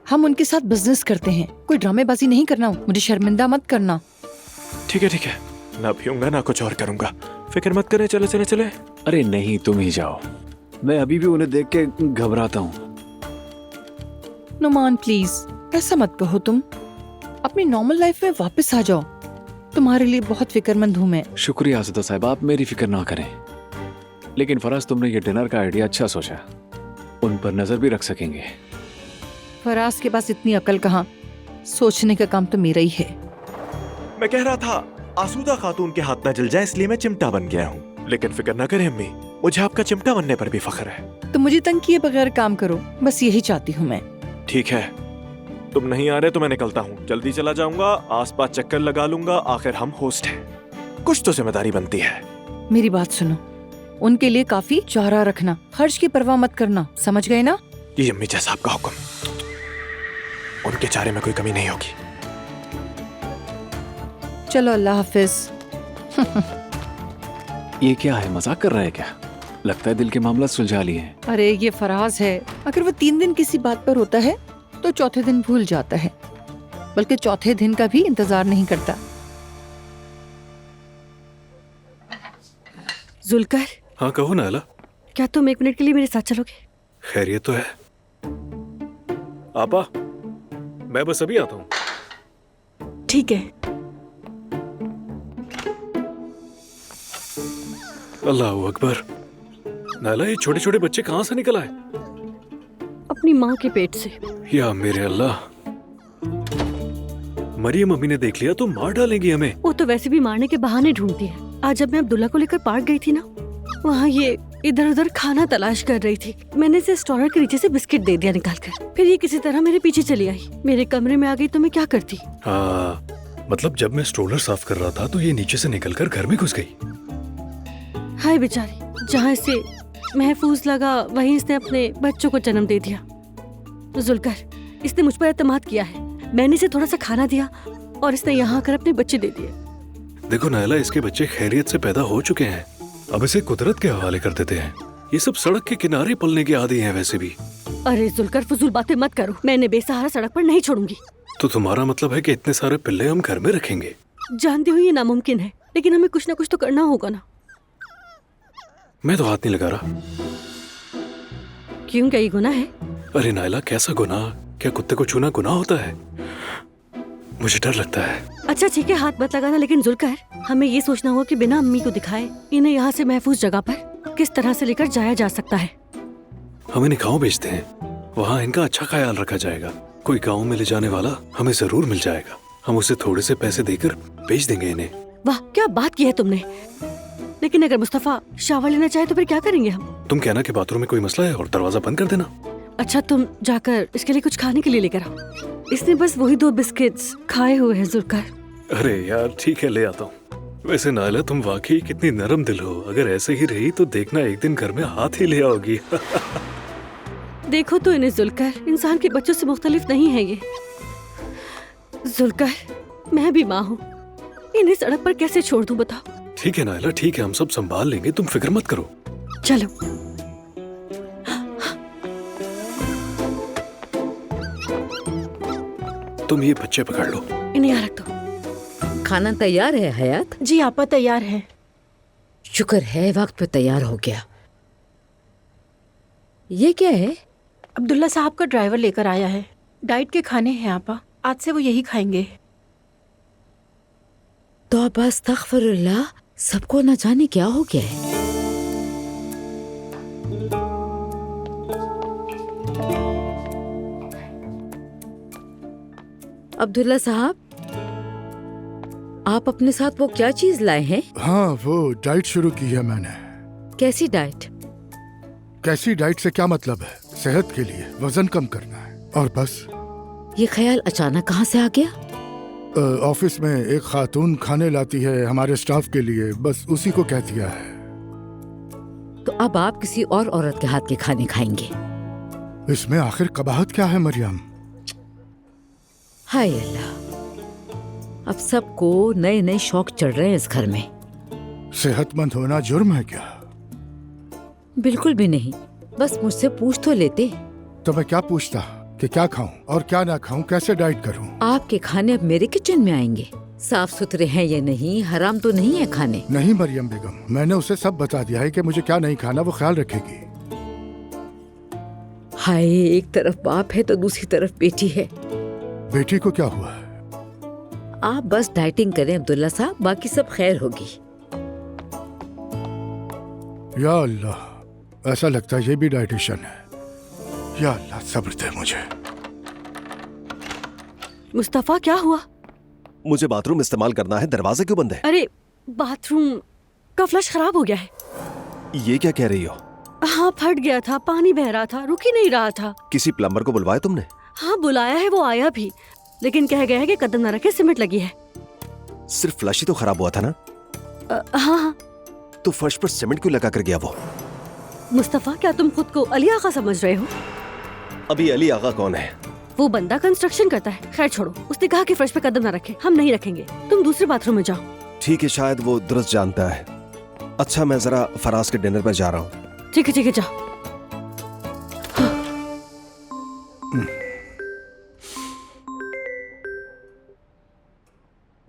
हम उनके साथ बिजनेस करते हैं, कोई ड्रामेबाजी नहीं करना। मुझे शर्मिंदा मत करना। ठीक है, ना पीऊंगा ना कुछ और करूंगा, फिक्र मत करे। चले चले चले। अरे नहीं, तुम ही जाओ, मैं अभी भी उन्हें देख के घबराता हूँ। नुमान प्लीज ऐसा मत कहो, तुम अपनी नॉर्मल लाइफ में वापस आ जाओ। तुम्हारे लिए बहुत फिक्रमंद हूँ मैं। शुक्रिया आज़ादा साहब, आप मेरी फिक्र ना करें। लेकिन फराज, तुमने ये डिनर का आइडिया अच्छा सोचा, उन पर नजर भी रख सकेंगे। फराज के पास इतनी अकल कहाँ, सोचने का काम तो मेरा ही है। मैं कह रहा था आसूदा खातून के हाथ न जल जाए इसलिए मैं चिमटा बन गया हूँ। लेकिन फिक्र ना करें अम्मी, मुझे आपका चिमटा बनने पर भी फख्र है। तो मुझे तंग किए बगैर काम करो, बस यही चाहती हूँ मैं। ठीक है, तुम नहीं आ रहे तो मैं निकलता हूँ। जल्दी चला जाऊंगा, आसपास चक्कर लगा लूंगा, आखिर हम होस्ट हैं, कुछ तो जिम्मेदारी बनती है। मेरी बात सुनो, उनके लिए काफी चारा रखना, खर्च की परवाह मत करना, समझ गए ना? ये अम्मी जैसा आपका हुक्म। उनके चारे में कोई कमी नहीं होगी। चलो, अल्लाह हाफिज। ये क्या है, मजाक कर रहा है क्या? लगता है दिल के मामला सुलझा लिए हैं। अरे ये फराज है, अगर वो 3 दिन किसी बात पर होता है तो चौथे दिन भूल जाता है, बल्कि चौथे दिन का भी इंतजार नहीं करता। जुल्कर। हाँ कहो नाला। क्या तुम 1 मिनट के लिए मेरे साथ चलोगे? खैरियत तो है आपा, मैं बस अभी आता हूँ। ठीक है। अल्लाह अकबर। नाला, ये छोटे छोटे बच्चे कहाँ से निकल आए? अपनी माँ के पेट से। या मेरे अल्लाह, मरियम मम्मी ने देख लिया तो मार डालेंगी हमें। वो तो वैसे भी मारने के बहाने ढूंढती है। आज जब मैं अब्दुल्ला को लेकर पार्क गई थी ना, वहाँ ये इधर उधर खाना तलाश कर रही थी। मैंने इसे स्टोर के नीचे से बिस्किट दे दिया निकाल कर। फिर ये किसी तरह मेरे पीछे चली आई, मेरे कमरे में आ गई तो मैं क्या करती? हाँ, मतलब जब मैं स्ट्रोलर साफ कर रहा था तो ये नीचे से निकलकर घर में घुस गई। हाय बेचारी, जहाँ इसे महफूज लगा वहीं इसने अपने बच्चों को जन्म दे दिया। जुल्कर, इसने मुझ पर एतमाद किया है। मैंने इसे थोड़ा सा खाना दिया और इसने यहाँ आकर अपने बच्चे दे दिए। देखो नायला, इसके बच्चे खैरियत से पैदा हो चुके हैं, अब इसे कुदरत के हवाले कर देते हैं। ये सब सड़क के किनारे पलने के आदी हैं वैसे भी। अरे जुल्कर, फजूल बातें मत करो। मैंने बेसहारा सड़क पर नहीं छोड़ूंगी। तो तुम्हारा मतलब है कि इतने सारे पिल्ले हम घर में रखेंगे? जानती हूँ ये नामुमकिन है, लेकिन हमें कुछ ना कुछ तो करना होगा ना। मैं तो हाथ नहीं लगा रहा। क्यों, क्या ये गुनाह है? अरे नायला, कैसा गुनाह? क्या कुत्ते को छूना गुनाह होता है? मुझे डर लगता है। अच्छा ठीक है, हाथ मत लगाना, लेकिन जुल्कर, हमें ये सोचना होगा कि बिना अम्मी को दिखाए इन्हें यहाँ से महफूज जगह पर किस तरह से लेकर जाया जा सकता है। हम इन्हें गाँव भेजते हैं, वहाँ इनका अच्छा ख्याल रखा जाएगा। कोई गाँव में ले जाने वाला हमें जरूर मिल जाएगा। हम उसे थोड़े से पैसे देकर भेज देंगे इन्हें। वाह, क्या बात की है तुमने। लेकिन अगर मुस्तफा शावर लेना चाहे तो फिर क्या करेंगे हम? तुम कहना कि बाथरूम में कोई मसला है और दरवाजा बंद कर देना। अच्छा तुम जाकर इसके लिए कुछ खाने के लिए लेकर आओ। इसने बस वही 2 बिस्किट्स खाए हुए हैं जुल्कर। अरे यार ठीक है, ले आता हूँ। वैसे नायला तुम वाकई कितनी नरम दिल हो। अगर ऐसे ही रही तो देखना एक दिन घर में हाथ ही ले आओगी। देखो तो इन्हें जुल्कर, इंसान के बच्चों से मुख्तलिफ नहीं है ये। जुल्कर, मैं भी माँ हूँ, इन्हें सड़क पर कैसे छोड़ दूँ बताओ। ठीक है नायला, ठीक है, हम सब संभाल लेंगे, तुम फिक्र मत करो। चलो। तुम ये बच्चे पकड़ लो। इन्हें यहाँ रख दो। खाना तैयार है हयात? जी आपा तैयार है। शुक्र है वक्त पे तैयार हो गया। ये क्या है? अब्दुल्ला साहब का ड्राइवर लेकर आया है। डाइट के खाने हैं आपा, आज से वो यही खाएंगे। तौबा अस्तगफिरुल्लाह, सबको न जाने क्या हो गया है। अब्दुल्ला साहब, आप अपने साथ वो क्या चीज लाए हैं? हाँ, वो डाइट शुरू की है मैंने। कैसी डाइट? कैसी डाइट से क्या मतलब है? सेहत के लिए वजन कम करना है और बस। ये ख्याल अचानक कहाँ से आ गया? ऑफिस में एक खातून खाने लाती है हमारे स्टाफ के लिए, बस उसी को कह दिया है। तो अब आप किसी और औरत के हाथ के खाने खाएंगे? इसमें आखिर कबाहत क्या है मरियम? हाय अल्लाह, अब सबको नए नए शौक चढ़ रहे हैं इस घर में। सेहतमंद होना जुर्म है क्या? बिल्कुल भी नहीं, बस मुझसे पूछ तो लेते। तो मैं क्या पूछता कि क्या खाऊं और क्या ना खाऊं, कैसे डाइट करूं? आपके खाने अब मेरे किचन में आएंगे। साफ सुथरे हैं या नहीं, हराम तो नहीं है खाने? नहीं मरियम बेगम, मैंने उसे सब बता दिया है कि मुझे क्या नहीं खाना, वो ख्याल रखेगी। हाय, एक तरफ बाप है तो दूसरी तरफ बेटी है। बेटी को क्या हुआ? आप बस डाइटिंग करें अब्दुल्ला साहब, बाकी सब खैर होगी। या अल्लाह, ऐसा लगता है ये भी डाइटिशियन है। या अल्लाह सब्र दे मुझे। मुस्तफा क्या हुआ? मुझे बाथरूम इस्तेमाल करना है, दरवाजा क्यों बंद है? अरे बाथरूम का फ्लश खराब हो गया है। ये क्या कह रही हो? हाँ, फट गया था, पानी बह रहा था, रुक ही नहीं रहा था। किसी प्लम्बर को बुलवाया तुमने? हाँ बुलाया है, वो आया भी, लेकिन कह गया है कि कदम न रखे, सीमेंट लगी है। सिर्फ फ्लश ही तो खराब हुआ था ना? हाँ। तो फर्श पर सीमेंट क्यों लगा कर गया वो? मुस्तफा, क्या तुम खुद को अली आगा समझ रहे हो? अभी अली आगा कौन है? वो बंदा कंस्ट्रक्शन करता है। खैर छोड़ो, उसने कहा कि फर्श पे कदम न रखे। हम नहीं रखेंगे, तुम दूसरे बाथरूम में जाओ। ठीक है, शायद वो दुरुस्त जानता है। अच्छा, मैं जरा फराज के डिनर पर जा रहा हूँ। ठीक है जाओ।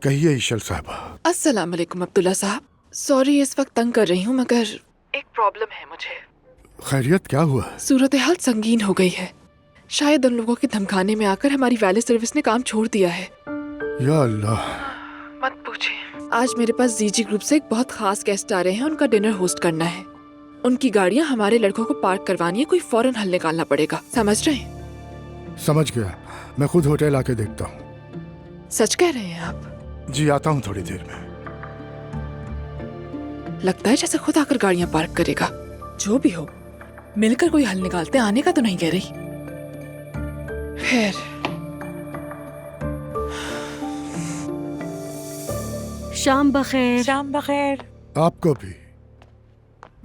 कहिए ईशल साहबा। अस्सलाम वालेकुम अब्दुल्ला साहब, सॉरी इस वक्त तंग कर रही हूँ, मगर एक प्रॉब्लम है मुझे। खैरियत क्या हुआ? सूरत हाल संगीन हो गई है। शायद उन लोगों के धमकाने में आकर हमारी वैली सर्विस ने काम छोड़ दिया है। या अल्लाह, मत पूछे। आज मेरे पास जीजी ग्रुप से एक बहुत खास गेस्ट आ रहे हैं, उनका डिनर होस्ट करना है। उनकी गाड़ियाँ हमारे लड़कों को पार्क करवानी है, कोई फौरन हल निकालना पड़ेगा, समझ रहे हैं? समझ गया, मैं खुद होटल आके देखता हूँ। सच कह रहे हैं आप? जी, आता हूँ थोड़ी देर में। लगता है जैसे खुद आकर गाड़ियाँ पार्क करेगा। जो भी हो, मिलकर कोई हल निकालते, आने का तो नहीं कह रही। खैर, शाम बखैर। शाम बखैर। आपको भी।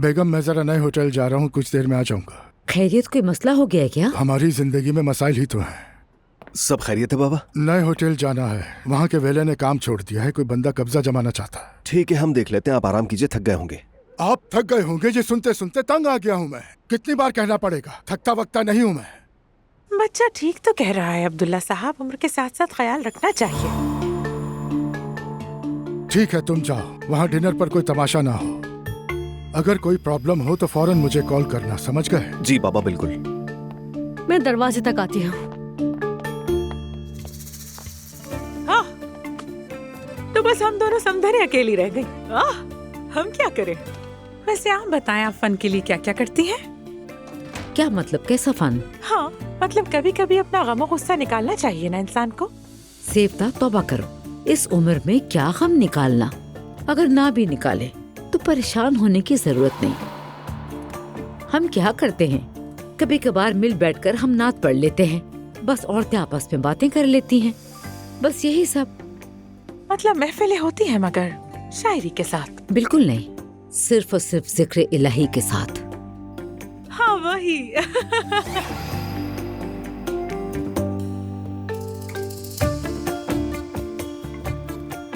बेगम, मैं जरा नए होटल जा रहा हूँ, कुछ देर में आ जाऊंगा। खैरियत कोई मसला हो गया क्या? हमारी जिंदगी में मसाइल ही तो हैं। सब खैरियत है बाबा? नए होटल जाना है, वहाँ के वेले ने काम छोड़ दिया है, कोई बंदा कब्जा जमाना चाहता है। ठीक है, हम देख लेते हैं, आप आराम कीजिए, थक गए होंगे। आप थक गए होंगे, ये सुनते सुनते तंग आ गया हूँ मैं। कितनी बार कहना पड़ेगा, थकता वक्ता नहीं हूँ मैं। बच्चा ठीक तो कह रहा है अब्दुल्ला साहब, उम्र के साथ साथ ख्याल रखना चाहिए। ठीक है, तुम जाओ, वहाँ डिनर पर कोई तमाशा ना हो। अगर कोई प्रॉब्लम हो तो फौरन मुझे कॉल करना, समझ गए? जी बाबा, बिल्कुल। मैं दरवाजे तक आती हूँ। हाँ, तो बस हम दोनों समझने अकेली रह गई। हम क्या करें? वैसे आप बताएं, आप फन के लिए क्या क्या करती हैं? क्या मतलब, कैसा फन? हाँ, मतलब कभी कभी अपना गम और गुस्सा निकालना चाहिए ना इंसान को। सेवता, तौबा करो, इस उम्र में क्या गम निकालना। अगर ना भी निकाले तो परेशान होने की जरूरत नहीं। हम क्या करते हैं, कभी कभार मिल बैठकर हम नात पढ़ लेते हैं, बस औरतें आपस में बातें कर लेती हैं, बस यही सब। मतलब महफिलें होती हैं मगर शायरी के साथ? बिल्कुल नहीं, सिर्फ और सिर्फ जिक्र इलाही के साथ। हाँ वही।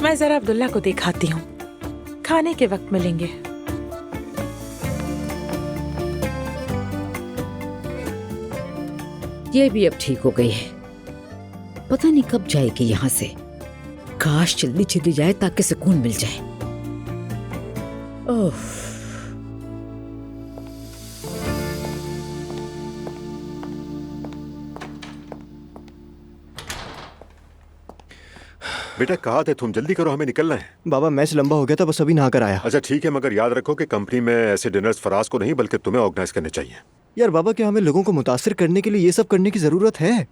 मैं जरा अब्दुल्ला को दिखाती हूँ, खाने के वक्त मिलेंगे। ये भी अब ठीक हो गई है, पता नहीं कब जाएगी यहाँ से। काश जल्दी चली जाए ताकि सुकून मिल जाए। ओह, बेटा कहाँ थे तुम? जल्दी करो, हमें निकलना है। बाबा मैच लंबा हो गया था, बस अभी नहा कर आया। अच्छा ठीक है, मगर याद रखो कि कंपनी में ऐसे डिनर्स फराज को नहीं बल्कि तुम्हें ऑर्गेनाइज करने चाहिए। यार बाबा, क्या हमें लोगों को मुतासिर करने के लिए ये सब करने की जरूरत है?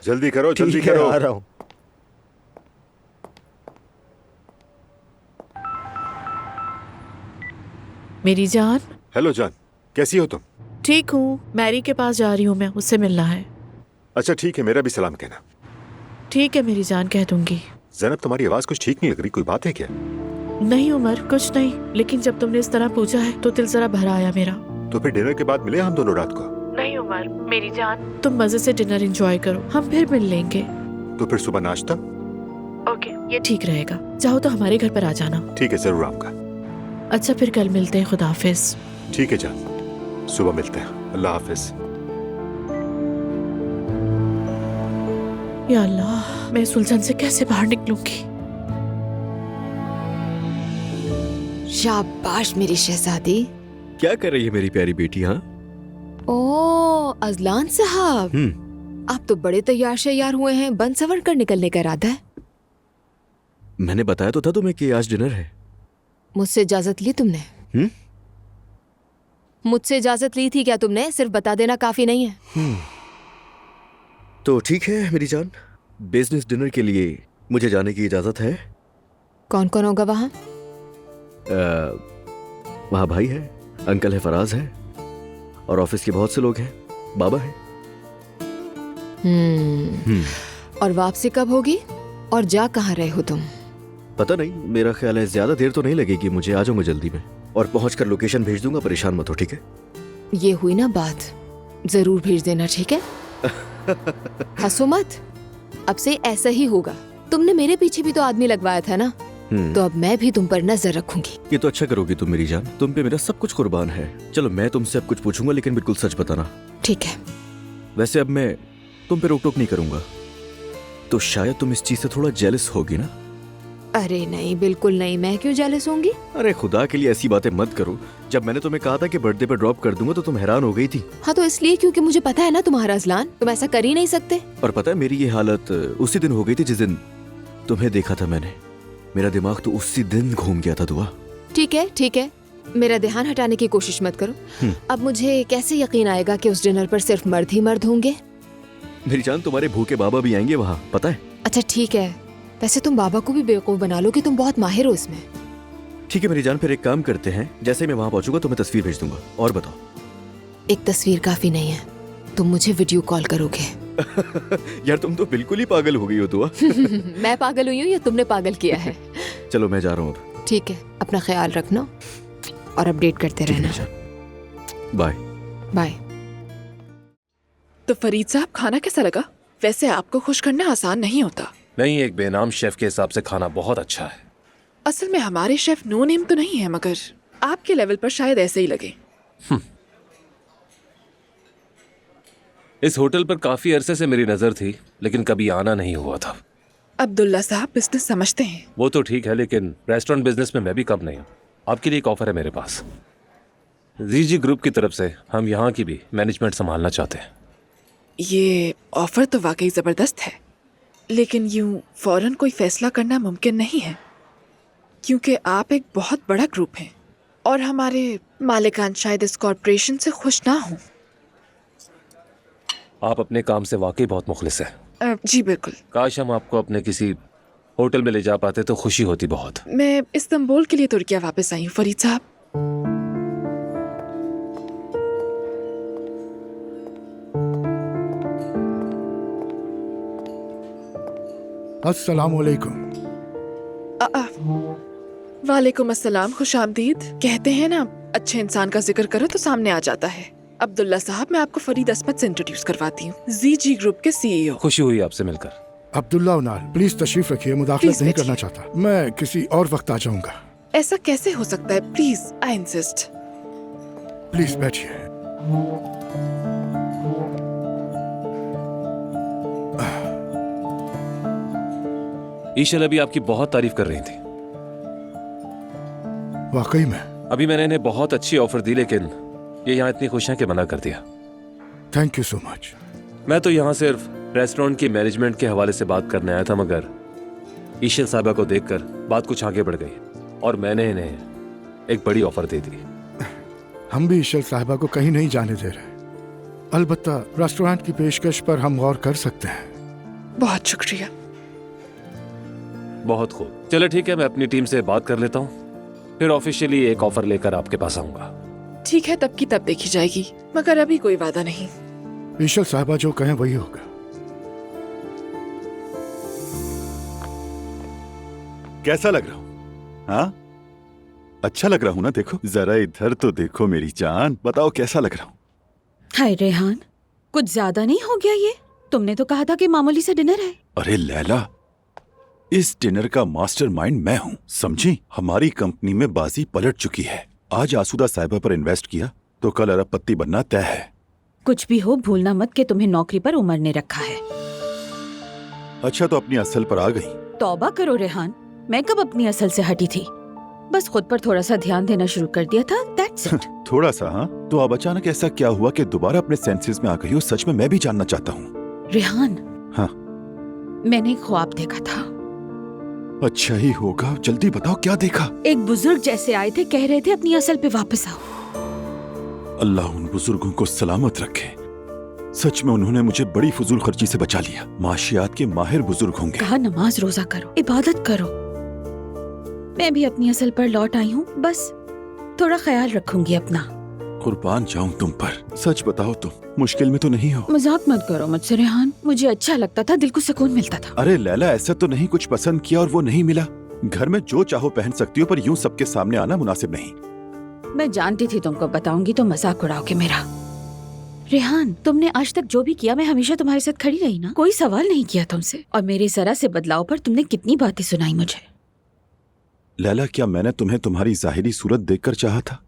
जल्दी करो, जल्दी ठीक है, करो। आ रहा हूँ। मेरी जान। हेलो जान, कैसी हो तुम? ठीक हूँ, मैरी के पास जा रही हूँ मैं, उससे मिलना है। अच्छा ठीक है, मेरा भी सलाम कहना। ठीक है मेरी जान, कह दूंगी। ज़ैनब, तुम्हारी आवाज कुछ ठीक नहीं लग रही, कोई बात है क्या? नहीं उमर, कुछ नहीं, लेकिन जब तुमने इस तरह पूछा है तो दिल जरा भरा आया मेरा। तो फिर डिनर के बाद मिले हम दोनों रात को? नहीं उमर, मेरी जान, तुम मजे से डिनर एंजॉय करो, हम फिर मिल लेंगे। तो फिर सुबह नाश्ता? ओके, ये ठीक रहेगा। चाहो तो हमारे घर पर आ जाना। ठीक है, जरूर आऊंगा। अच्छा फिर कल मिलते हैं, खुदा हाफिज। ठीक है जान, सुबह मिलते हैं, अल्लाह हाफिज। या अल्लाह, मैं इस उलझन से कैसे बाहर निकलूंगी? शाबाश मेरी शहजादी। क्या कर रही है मेरी प्यारी बेटी? हाँ ओ अजलान साहब, आप तो बड़े तैयार शैयार हुए हैं, बन सवर कर निकलने का इरादा है? मैंने बताया तो था तुम्हें कि आज डिनर है। मुझसे इजाजत ली तुमने? मुझसे इजाजत ली थी क्या तुमने? सिर्फ बता देना काफी नहीं है। तो ठीक है मेरी जान, बिजनेस डिनर के लिए मुझे जाने की इजाजत है। कौन कौन होगा वहाँ? वहाँ भाई है, अंकल है, फराज है, और ऑफिस के बहुत से लोग हैं, बाबा है। और वापसी कब होगी? और जा कहाँ रहे हो तुम? पता नहीं, मेरा ख्याल है ज्यादा देर तो नहीं लगेगी मुझे, आ जाऊंगा जल्दी में और पहुंचकर लोकेशन भेज दूंगा, परेशान मत हो, ठीक है? ये हुई ना बात, जरूर भेज देना, ठीक है? हंसो मत, अब से ऐसा ही होगा। तुमने मेरे पीछे भी तो आदमी लगवाया था ना, तो अब मैं भी तुम पर नजर रखूंगी। ये तो अच्छा करोगी तुम मेरी जान, तुम पे मेरा सब कुछ कुर्बान है। चलो मैं तुमसे अब कुछ पूछूंगा, लेकिन बिल्कुल सच बताना। ठीक है। वैसे अब मैं तुम पे रोक टोक नहीं करूंगा, तो शायद तुम इस चीज से थोड़ा जेलस होगी ना? अरे नहीं, बिल्कुल नहीं, मैं क्यों जेलस होंगी? अरे खुदा के लिए ऐसी बातें मत करो। जब मैंने तुम्हें कहा था कि बर्थडे पे ड्रॉप कर दूंगा तो तुम हैरान हो गई थी। हाँ तो इसलिए क्योंकि मुझे पता है ना तुम्हारा अजलान, तुम ऐसा कर ही नहीं सकते। और पता है मेरी ये हालत उसी दिन हो गई थी जिस दिन तुम्हें देखा था मैंने। मेरा दिमाग तो उसी दिन घूम गया था दुआ। ठीक है ठीक है, मेरा ध्यान हटाने की कोशिश मत करो। अब मुझे कैसे यकीन आएगा कि उस डिनर पर सिर्फ मर्द ही मर्द होंगे? मेरी जान, तुम्हारे भूखे बाबा भी आएंगे वहाँ, पता है? अच्छा ठीक है, वैसे तुम बाबा को भी बेवकूफ बना लो कि तुम बहुत माहिर हो इसमें। ठीक है मेरी जान, फिर एक काम करते हैं, जैसे मैं वहाँ पहुंचूंगा तुम्हें तस्वीर भेज दूंगा। और बताओ। एक तस्वीर काफी नहीं है, तुम मुझे वीडियो कॉल करोगे। यार तुम तो बिल्कुल ही पागल हो गई हो दुआ। मैं पागल हुई हूँ या तुमने पागल किया है? चलो मैं जा रहा हूँ अब। ठीक है, अपना ख्याल रखना और अपडेट करते रहना। Bye bye. तो फरीद साहब, खाना कैसा लगा? वैसे आपको खुश करना आसान नहीं होता। नहीं, एक बेनाम शेफ के हिसाब से खाना बहुत अच्छा है। असल में हमारे शेफ नो नेम तो नहीं है, मगर आपके लेवल पर शायद ऐसे ही लगे। इस होटल पर काफी अरसे से मेरी नजर थी, लेकिन कभी आना नहीं हुआ था। अब्दुल्ला साहब बिजनेस समझते हैं। वो तो ठीक है, लेकिन रेस्टोरेंट बिजनेस में मैं भी कम नहीं हूँ। आपके लिए एक ऑफर है मेरे पास। जीजी ग्रुप की तरफ से हम यहाँ की भी मैनेजमेंट संभालना चाहते हैं। ये ऑफर तो वाकई जबरदस्त है, लेकिन यूं फौरन कोई फैसला करना मुमकिन नहीं है, क्योंकि आप एक बहुत बड़ा ग्रुप हैं और हमारे मालिकान शायद इस कॉर्पोरेशन से खुश ना हों। आप अपने काम से वाकई बहुत मुखलिस हैं। जी बिल्कुल। काश हम आपको अपने किसी होटल में ले जा पाते तो खुशी होती बहुत। मैं इस्तांबुल के लिए तुर्किया वापस आई हूँ फरीद साहब। अस्सलाम वालेकुम। वालेकुम अस्सलाम, खुश आमदीद। कहते हैं ना, अच्छे इंसान का जिक्र करो तो सामने आ जाता है। अब्दुल्ला साहब, मैं आपको फरीद असमत से इंट्रोड्यूस करवाती हूँ, जी ग्रुप के CEO। खुशी हुई आपसे मिलकर। अब्दुल्ला उनाल, प्लीज तशरीफ रखिए, मुदाखलत नहीं करना चाहता। मैं किसी और वक्त आ जाऊंगा। ऐसा कैसे हो सकता है? Please, I insist. प्लीज बैठिए। ईशल अभी आपकी बहुत तारीफ कर रही थी। वाकई में? अभी मैंने इन्हें बहुत अच्छी ऑफर दी, लेकिन ये यहाँ इतनी खुश हैं कि मना कर दिया। Thank you so much. मैं तो यहाँ सिर्फ रेस्टोरेंट की मैनेजमेंट के हवाले से बात करने आया था, मगर ईशल साहबा को देखकर बात कुछ आगे बढ़ गई और मैंने इन्हें एक बड़ी ऑफर दे दी। हम भी ईशल साहिबा को कहीं नहीं जाने दे रहे। अलबत्ता रेस्टोरेंट की पेशकश पर हम गौर कर सकते हैं। बहुत शुक्रिया। बहुत खूब, चलो ठीक है, मैं अपनी टीम से बात कर लेता हूँ, फिर ऑफिशियली एक ऑफर लेकर आपके पास आऊंगा। ठीक है, तब की तब देखी जाएगी, मगर अभी कोई वादा नहीं। ईशल साहिबा जो कहें वही होगा। कैसा लग रहा हूँ? हाँ, अच्छा लग रहा हूँ ना? देखो जरा इधर तो देखो मेरी जान, बताओ कैसा लग रहा हूँ? हाय रेहान, कुछ ज्यादा नहीं हो गया ये? तुमने तो कहा था कि मामूली सा डिनर है। अरे लैला, इस डिनर का मास्टरमाइंड मैं हूँ, समझी? हमारी कंपनी में बाजी पलट चुकी है। आज आसूदा साहिबा पर इन्वेस्ट किया तो कल अरबपति बनना तय है। कुछ भी हो, भूलना मत कि तुम्हें नौकरी पर उमर ने रखा है। अच्छा, तो अपनी असल पर आ गई? तौबा करो रेहान, मैं कब अपनी असल से हटी थी? बस खुद पर थोड़ा सा ध्यान देना शुरू कर दिया था, दैट्स इट। थोड़ा सा? हाँ, तो अब अचानक ऐसा क्या हुआ कि दोबारा अपने सेंसेस में आ गई हो? सच में मैं भी जानना चाहता हूँ। रेहान, हाँ, मैंने एक ख्वाब देखा था। अच्छा ही होगा, जल्दी बताओ क्या देखा? एक बुजुर्ग जैसे आए थे, कह रहे थे अपनी असल पे वापस आओ। अल्लाह उन बुजुर्गों को सलामत रखे। सच में उन्होंने मुझे बड़ी फजूल खर्ची से बचा लिया। माशियात के माहिर बुजुर्ग होंगे। कहा नमाज रोजा करो, इबादत करो। मैं भी अपनी असल पर लौट आई हूँ, बस थोड़ा ख्याल रखूंगी अपना। कुर्बान जाऊं तुम पर। सच बताओ, तुम मुश्किल में तो नहीं हो? मजाक मत करो मुझसे रेहान, मुझे अच्छा लगता था, दिल को सुकून मिलता था। अरे लैला, ऐसा तो नहीं कुछ पसंद किया और वो नहीं मिला? घर में जो चाहो पहन सकती हो, पर यूं सबके सामने आना मुनासिब नहीं। मैं जानती थी तुमको बताऊंगी तो मजाक उड़ाओगे मेरा। रेहान, तुमने आज तक जो भी किया, मैं हमेशा तुम्हारे साथ खड़ी रही ना, कोई सवाल नहीं किया तुमसे। और मेरे जरा से बदलाव पर तुमने कितनी बातें सुनाई मुझे। लैला, क्या मैंने तुम्हें तुम्हारी जाहिरी सूरत देखकर चाहा था?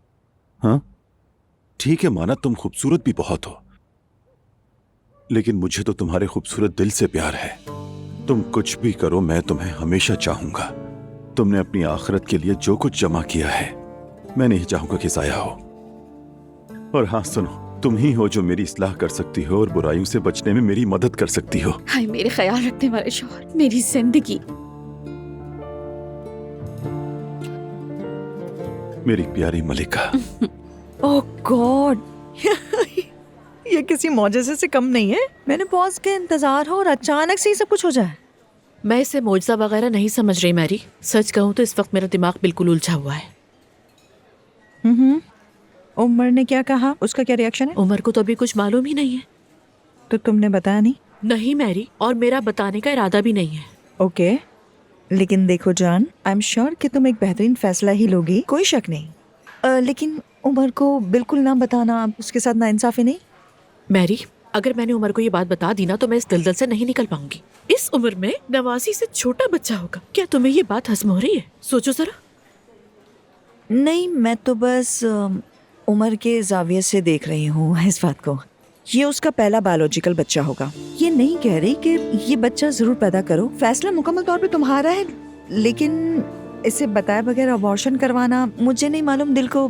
हाँ ठीक है, माना तुम खूबसूरत भी बहुत हो, लेकिन मुझे तो तुम्हारे खूबसूरत दिल से प्यार है। तुम कुछ भी करो, मैं तुम्हें हमेशा चाहूंगा। तुमने अपनी आखिरत के लिए जो कुछ जमा किया है, मैं नहीं चाहूंगा कि जाया हो। और हाँ सुनो, तुम ही हो जो मेरी इस्लाह कर सकती हो और बुराइयों से बचने में मेरी मदद कर सकती हो। हाय मेरे ख्याल रखने वाले शौहर, मेरी जिंदगी। मेरी प्यारी मलिका। ओह गॉड, ये किसी मौजज़े से कम नहीं है। मैंने पॉज के इंतजार हो और अचानक से ही सब कुछ हो जाए। मैं इसे मौजज़ा वगैरह नहीं समझ रही मैरी। सच कहूँ तो इस वक्त मेरा दिमाग बिल्कुल उलझा हुआ है। उमर ने क्या कहा? उसका क्या रिएक्शन है? उमर को तो अभी कुछ मालूम ही नहीं है। तो तुमने बताया नहीं? नहीं मैरी, और मेरा बताने का इरादा भी नहीं है। ओके, लेकिन देखो जान, आई एम श्योर कि तुम एक बेहतरीन फैसला ही लोगी, कोई शक नहीं। लेकिन उमर को बिल्कुल ना बताना, उसके साथ नाइंसाफी नहीं? मैरी, अगर मैंने उमर को ये बात बता दी ना, तो मैं इस दलदल से नहीं निकल पाऊंगी। इस उम्र में नवासी से छोटा बच्चा होगा। क्या तुम्हें ये बात हंसम हो रही है? सोचो जरा। नहीं, मैं तो बस उमर के जाविये से देख रही हूँ इस बात को। ये उसका पहला बायोलॉजिकल बच्चा होगा। ये नहीं कह रही कि ये बच्चा जरूर पैदा करो, फैसला मुकम्मल तौर पे तुम्हारा है, लेकिन इसे बताए बगैर अबॉर्शन करवाना, मुझे नहीं मालूम, दिल को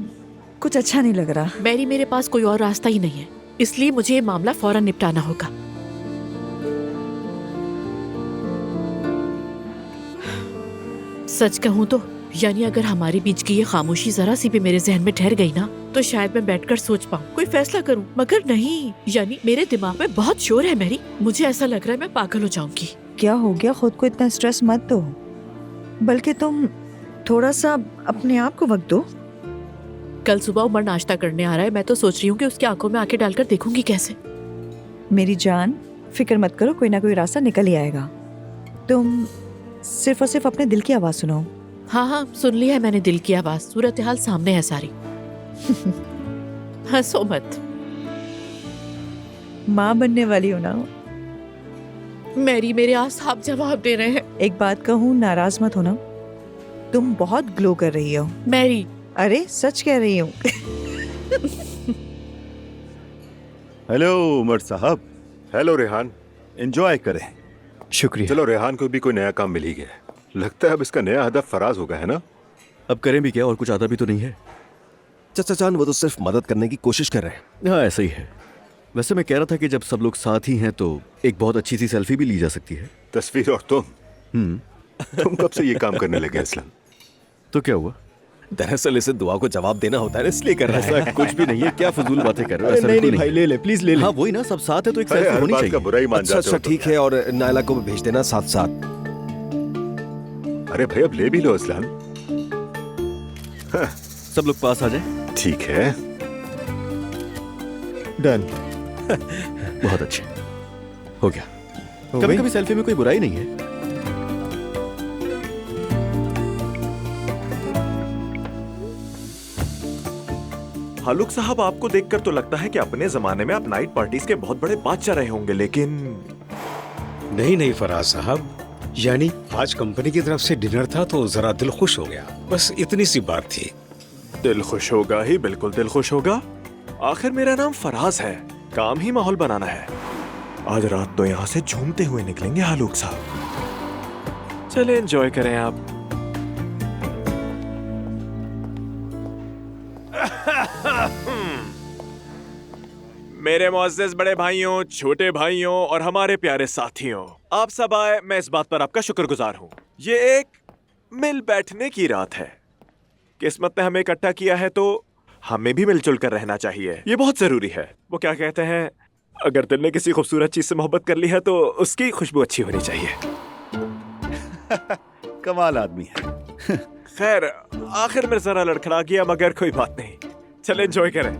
कुछ अच्छा नहीं लग रहा। मैरी, मेरे पास कोई और रास्ता ही नहीं है, इसलिए मुझे ये मामला फौरन निपटाना होगा। सच कहूँ तो यानी अगर हमारे बीच की ये खामोशी जरा सी भी मेरे जहन में ठहर गई ना, तो शायद मैं बैठकर सोच पाऊँ, कोई फैसला करूँ, मगर नहीं। यानी मेरे दिमाग में बहुत शोर है मैरी। मुझे ऐसा लग रहा है मैं पागल हो जाऊंगी। क्या हो गया? खुद को इतना स्ट्रेस मत दो, बल्कि तुम थोड़ा सा अपने आप को वक्त दो। कल सुबह उमर नाश्ता करने आ रहा है, मैं तो सोच रही हूँ कि उसकी आंखों में आंखें डालकर देखूंगी कैसे। मेरी जान, फिक्र मत करो, कोई ना कोई रास्ता निकल ही आएगा। तुम सिर्फ और सिर्फ अपने दिल की आवाज सुनाओ। हाँ हाँ, सुन लिया है मैंने दिल की आवाज। सूरत हाल सामने है सारी। हंसो मत। माँ बनने वाली हो ना। मैरी, मेरे आसाब जवाब दे रहे हैं। एक बात कहूँ, नाराज मत होना, तुम बहुत ग्लो कर रही हो। मैरी, अरे सच कह रही हूँ। हेलो उमर साहब। हेलो रेहान। एंजॉय करें। शुक्रिया। चलो, रेहान को भी कोई नया काम मिल ही गया। लगता है अब इसका नया हदफ फराज होगा, है ना? अब करें भी क्या, और कुछ आता भी तो नहीं है। चाचा जान वो तो सिर्फ मदद करने की कोशिश कर रहे हैं। हाँ, ऐसा ही है। वैसे मैं कह रहा था कि जब सब लोग साथ ही हैं तो एक बहुत अच्छी सी सेल्फी भी ली जा सकती है। तस्वीर और तुम कब से ये काम करने लगे असलम? तो क्या हुआ? दरअसल इसे दुआ को जवाब देना होता है ना, इसलिए कर रहा है। ऐसा कुछ भी नहीं है। क्या फजूल बातें कर रहे हो? ऐसा नहीं बिल्कुल भाई, ले ले प्लीज ले ले। हाँ वही ना, सब साथ है तो एक सेल्फी होनी चाहिए। बुरा ही मान अच्छा जाते हो अच्छा ठीक है, और नायला को भी भेज देना साथ साथ। अरे भाई अब ले भी लो असलम। सब लोग पास आ जाए। ठीक है, डन। बहुत अच्छे, हो गया। कभी कभी सेल्फी में कोई बुराई नहीं है। हालुक साहब, आपको देखकर तो लगता है कि अपने जमाने में आप नाइट पार्टीज के बहुत बड़े बादशाह रहे होंगे, लेकिन नहीं फराज साहब, यानी आज कंपनी की तरफ से डिनर था तो जरा दिल खुश हो गया, बस इतनी सी बात थी। दिल खुश होगा ही, बिल्कुल दिल खुश होगा। आखिर मेरा नाम फराज है, काम ही माहौल बनाना है। आज रात तो यहाँ से झूमते हुए निकलेंगे हालुक साहब। चले एंजॉय करें आप। मेरे मुअज़्ज़ज़ बड़े भाइयों, छोटे भाइयों और हमारे प्यारे साथियों, आप सब आए, मैं इस बात पर आपका शुक्रगुजार हूँ। ये एक मिल बैठने की रात है। किस्मत ने हमें इकट्ठा किया है तो हमें भी मिलजुल कर रहना चाहिए, ये बहुत जरूरी है। वो क्या कहते हैं, अगर दिल ने किसी खूबसूरत चीज से मोहब्बत कर ली है तो उसकी खुशबू अच्छी होनी चाहिए। कमाल आदमी है। खैर, आखिर में जरा लड़खड़ा गया, मगर कोई बात नहीं। चले एंजॉय करें।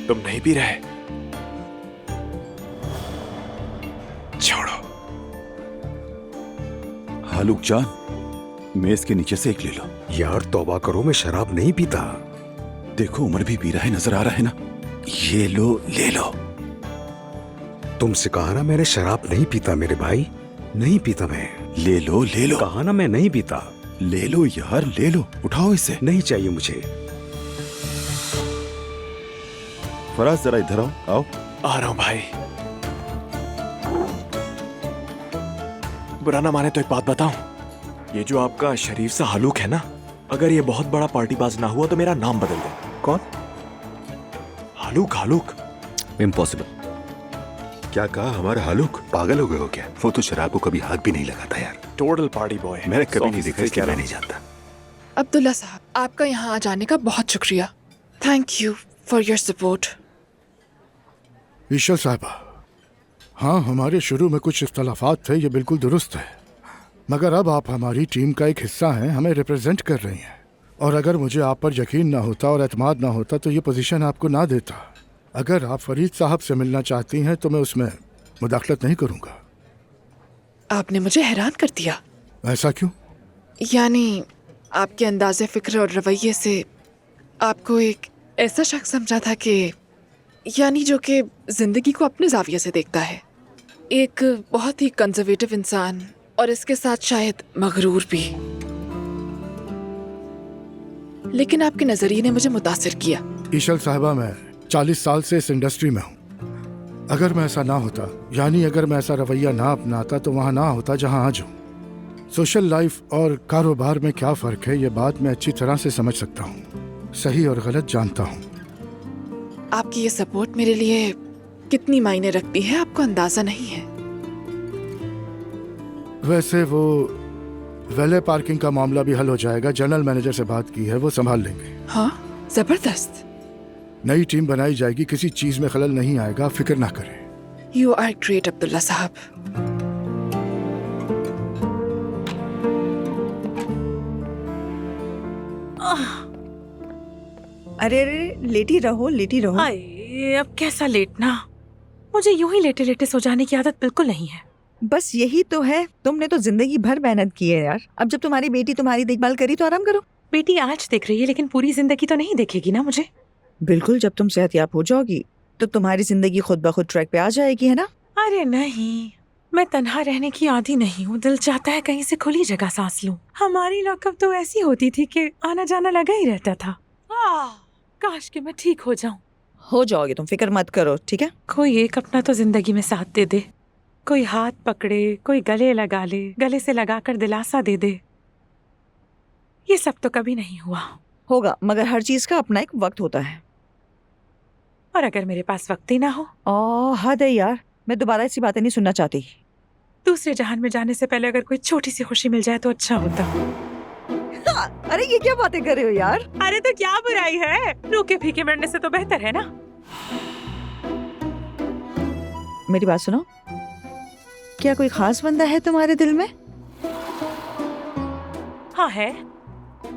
तुम नहीं पी रहे? छोड़ो। हालुक जान, मेज के नीचे से एक ले लो। यार तौबा करो, मैं शराब नहीं पीता। देखो उमर भी पी रहा है, नजर आ रहा है ना। ये लो, ले लो। तुमसे कहा ना मैंने शराब नहीं पीता मेरे भाई, नहीं पीता मैं। ले लो ले लो। कहा ना मैं नहीं पीता। ले लो यार, ले लो, उठाओ इसे। नहीं चाहिए मुझे। फराज जरा इधर आओ। आओ। आ रहा हूं भाई। बुरा ना माने तो एक बात बताऊं, ये जो आपका शरीफ सा हालुक है ना, अगर ये बहुत बड़ा पार्टीबाज ना हुआ तो मेरा नाम बदल दे। कौन? हालुक। हालुक इम्पॉसिबल। क्या कहा? हमारा हालुक? पागल हो गए हो क्या? वो तो शराब को कभी हाथ भी नहीं लगाता यार। Total party boy. मैंने कभी नहीं देखा, इसलिए मैं नहीं जानता। अब्दुल्ला साहब, आपका यहाँ आ जाने का बहुत शुक्रिया। Thank you for your support. Isha साहबा, हाँ हमारे शुरू में कुछ इख्तलाफात थे, ये बिल्कुल दुरुस्त है, मगर अब आप हमारी टीम का एक हिस्सा हैं, हमें रिप्रेजेंट कर रही हैं, और अगर मुझे आप पर यकीन ना होता और एतमाद ना होता तो ये पोजीशन आपको ना देता। अगर आप फरीद साहब से मिलना चाहती हैं तो मैं उसमें मुदाखलत नहीं करूँगा। आपने मुझे हैरान कर दिया। ऐसा क्यों? यानी आपके अंदाज़े फ़िक्र और रवैये से आपको एक ऐसा शख्स समझा था कि यानी जो कि ज़िंदगी को अपने ज़ाविये से देखता है, एक बहुत ही कंजर्वेटिव इंसान और इसके साथ शायद मगरूर भी। लेकिन आपके नज़रिए ने मुझे मुतासिर किया। ईशल साहिबा, मैं 40 साल से इस इंडस्ट्री में हूँ। अगर मैं ऐसा ना होता, यानी अगर मैं ऐसा रवैया ना अपनाता तो वहाँ ना होता जहाँ आज हूँ। सोशल लाइफ और कारोबार में क्या फ़र्क है, ये बात मैं अच्छी तरह से समझ सकता हूँ, सही और गलत जानता हूँ। आपकी ये सपोर्ट मेरे लिए कितनी मायने रखती है आपको अंदाज़ा नहीं है। वैसे वो वैले पार्किंग का मामला भी हल हो जाएगा, जनरल मैनेजर से बात की है, वो संभाल लेंगे। हाँ, जबरदस्त। नई टीम बनाई जाएगी, किसी चीज में खलल नहीं आएगा, फिक्र ना करें। यू आर ग्रेट अब्दुल्ला साहब। अरे अरे, लेटी रहो लेटी रहो। अब कैसा लेटना? मुझे यूं ही लेटे लेटे सो जाने की आदत बिल्कुल नहीं है। बस यही तो है, तुमने तो जिंदगी भर मेहनत की है यार। अब जब तुम्हारी बेटी तुम्हारी देखभाल करी तो आराम करो। बेटी आज देख रही है लेकिन पूरी जिंदगी तो नहीं देखेगी ना मुझे। बिल्कुल, जब तुम सेहतयाब हो जाओगी तो तुम्हारी जिंदगी खुद ब खुद ट्रैक पे आ जाएगी, है ना? अरे नहीं, मैं तन्हा रहने की आदी नहीं हूँ। दिल चाहता है कहीं से खुली जगह सांस लूं। हमारी लॉकअप तो ऐसी होती थी कि आना जाना लगा ही रहता था। काश कि मैं ठीक हो जाऊं। हो जाओगे तुम, फिक्र मत करो, ठीक है? कोई एक अपना तो जिंदगी में साथ दे दे, कोई हाथ पकड़े, कोई गले लगा ले, गले से लगाकर दिलासा दे दे। ये सब तो कभी नहीं हुआ। होगा, मगर हर चीज का अपना एक वक्त होता है। और अगर मेरे पास वक्त ही ना हो? हद है यार, मैं दोबारा ऐसी बातें नहीं सुनना चाहती। दूसरे जहान में जाने से पहले अगर कोई छोटी सी खुशी मिल जाए तो अच्छा होता। अरे ये क्या बातें कर रहे हो यार? अरे तो क्या बुराई है, रूखे फीके मरने से तो बेहतर है ना। मेरी बात सुनो, क्या कोई खास बंदा है तुम्हारे दिल में? हाँ है।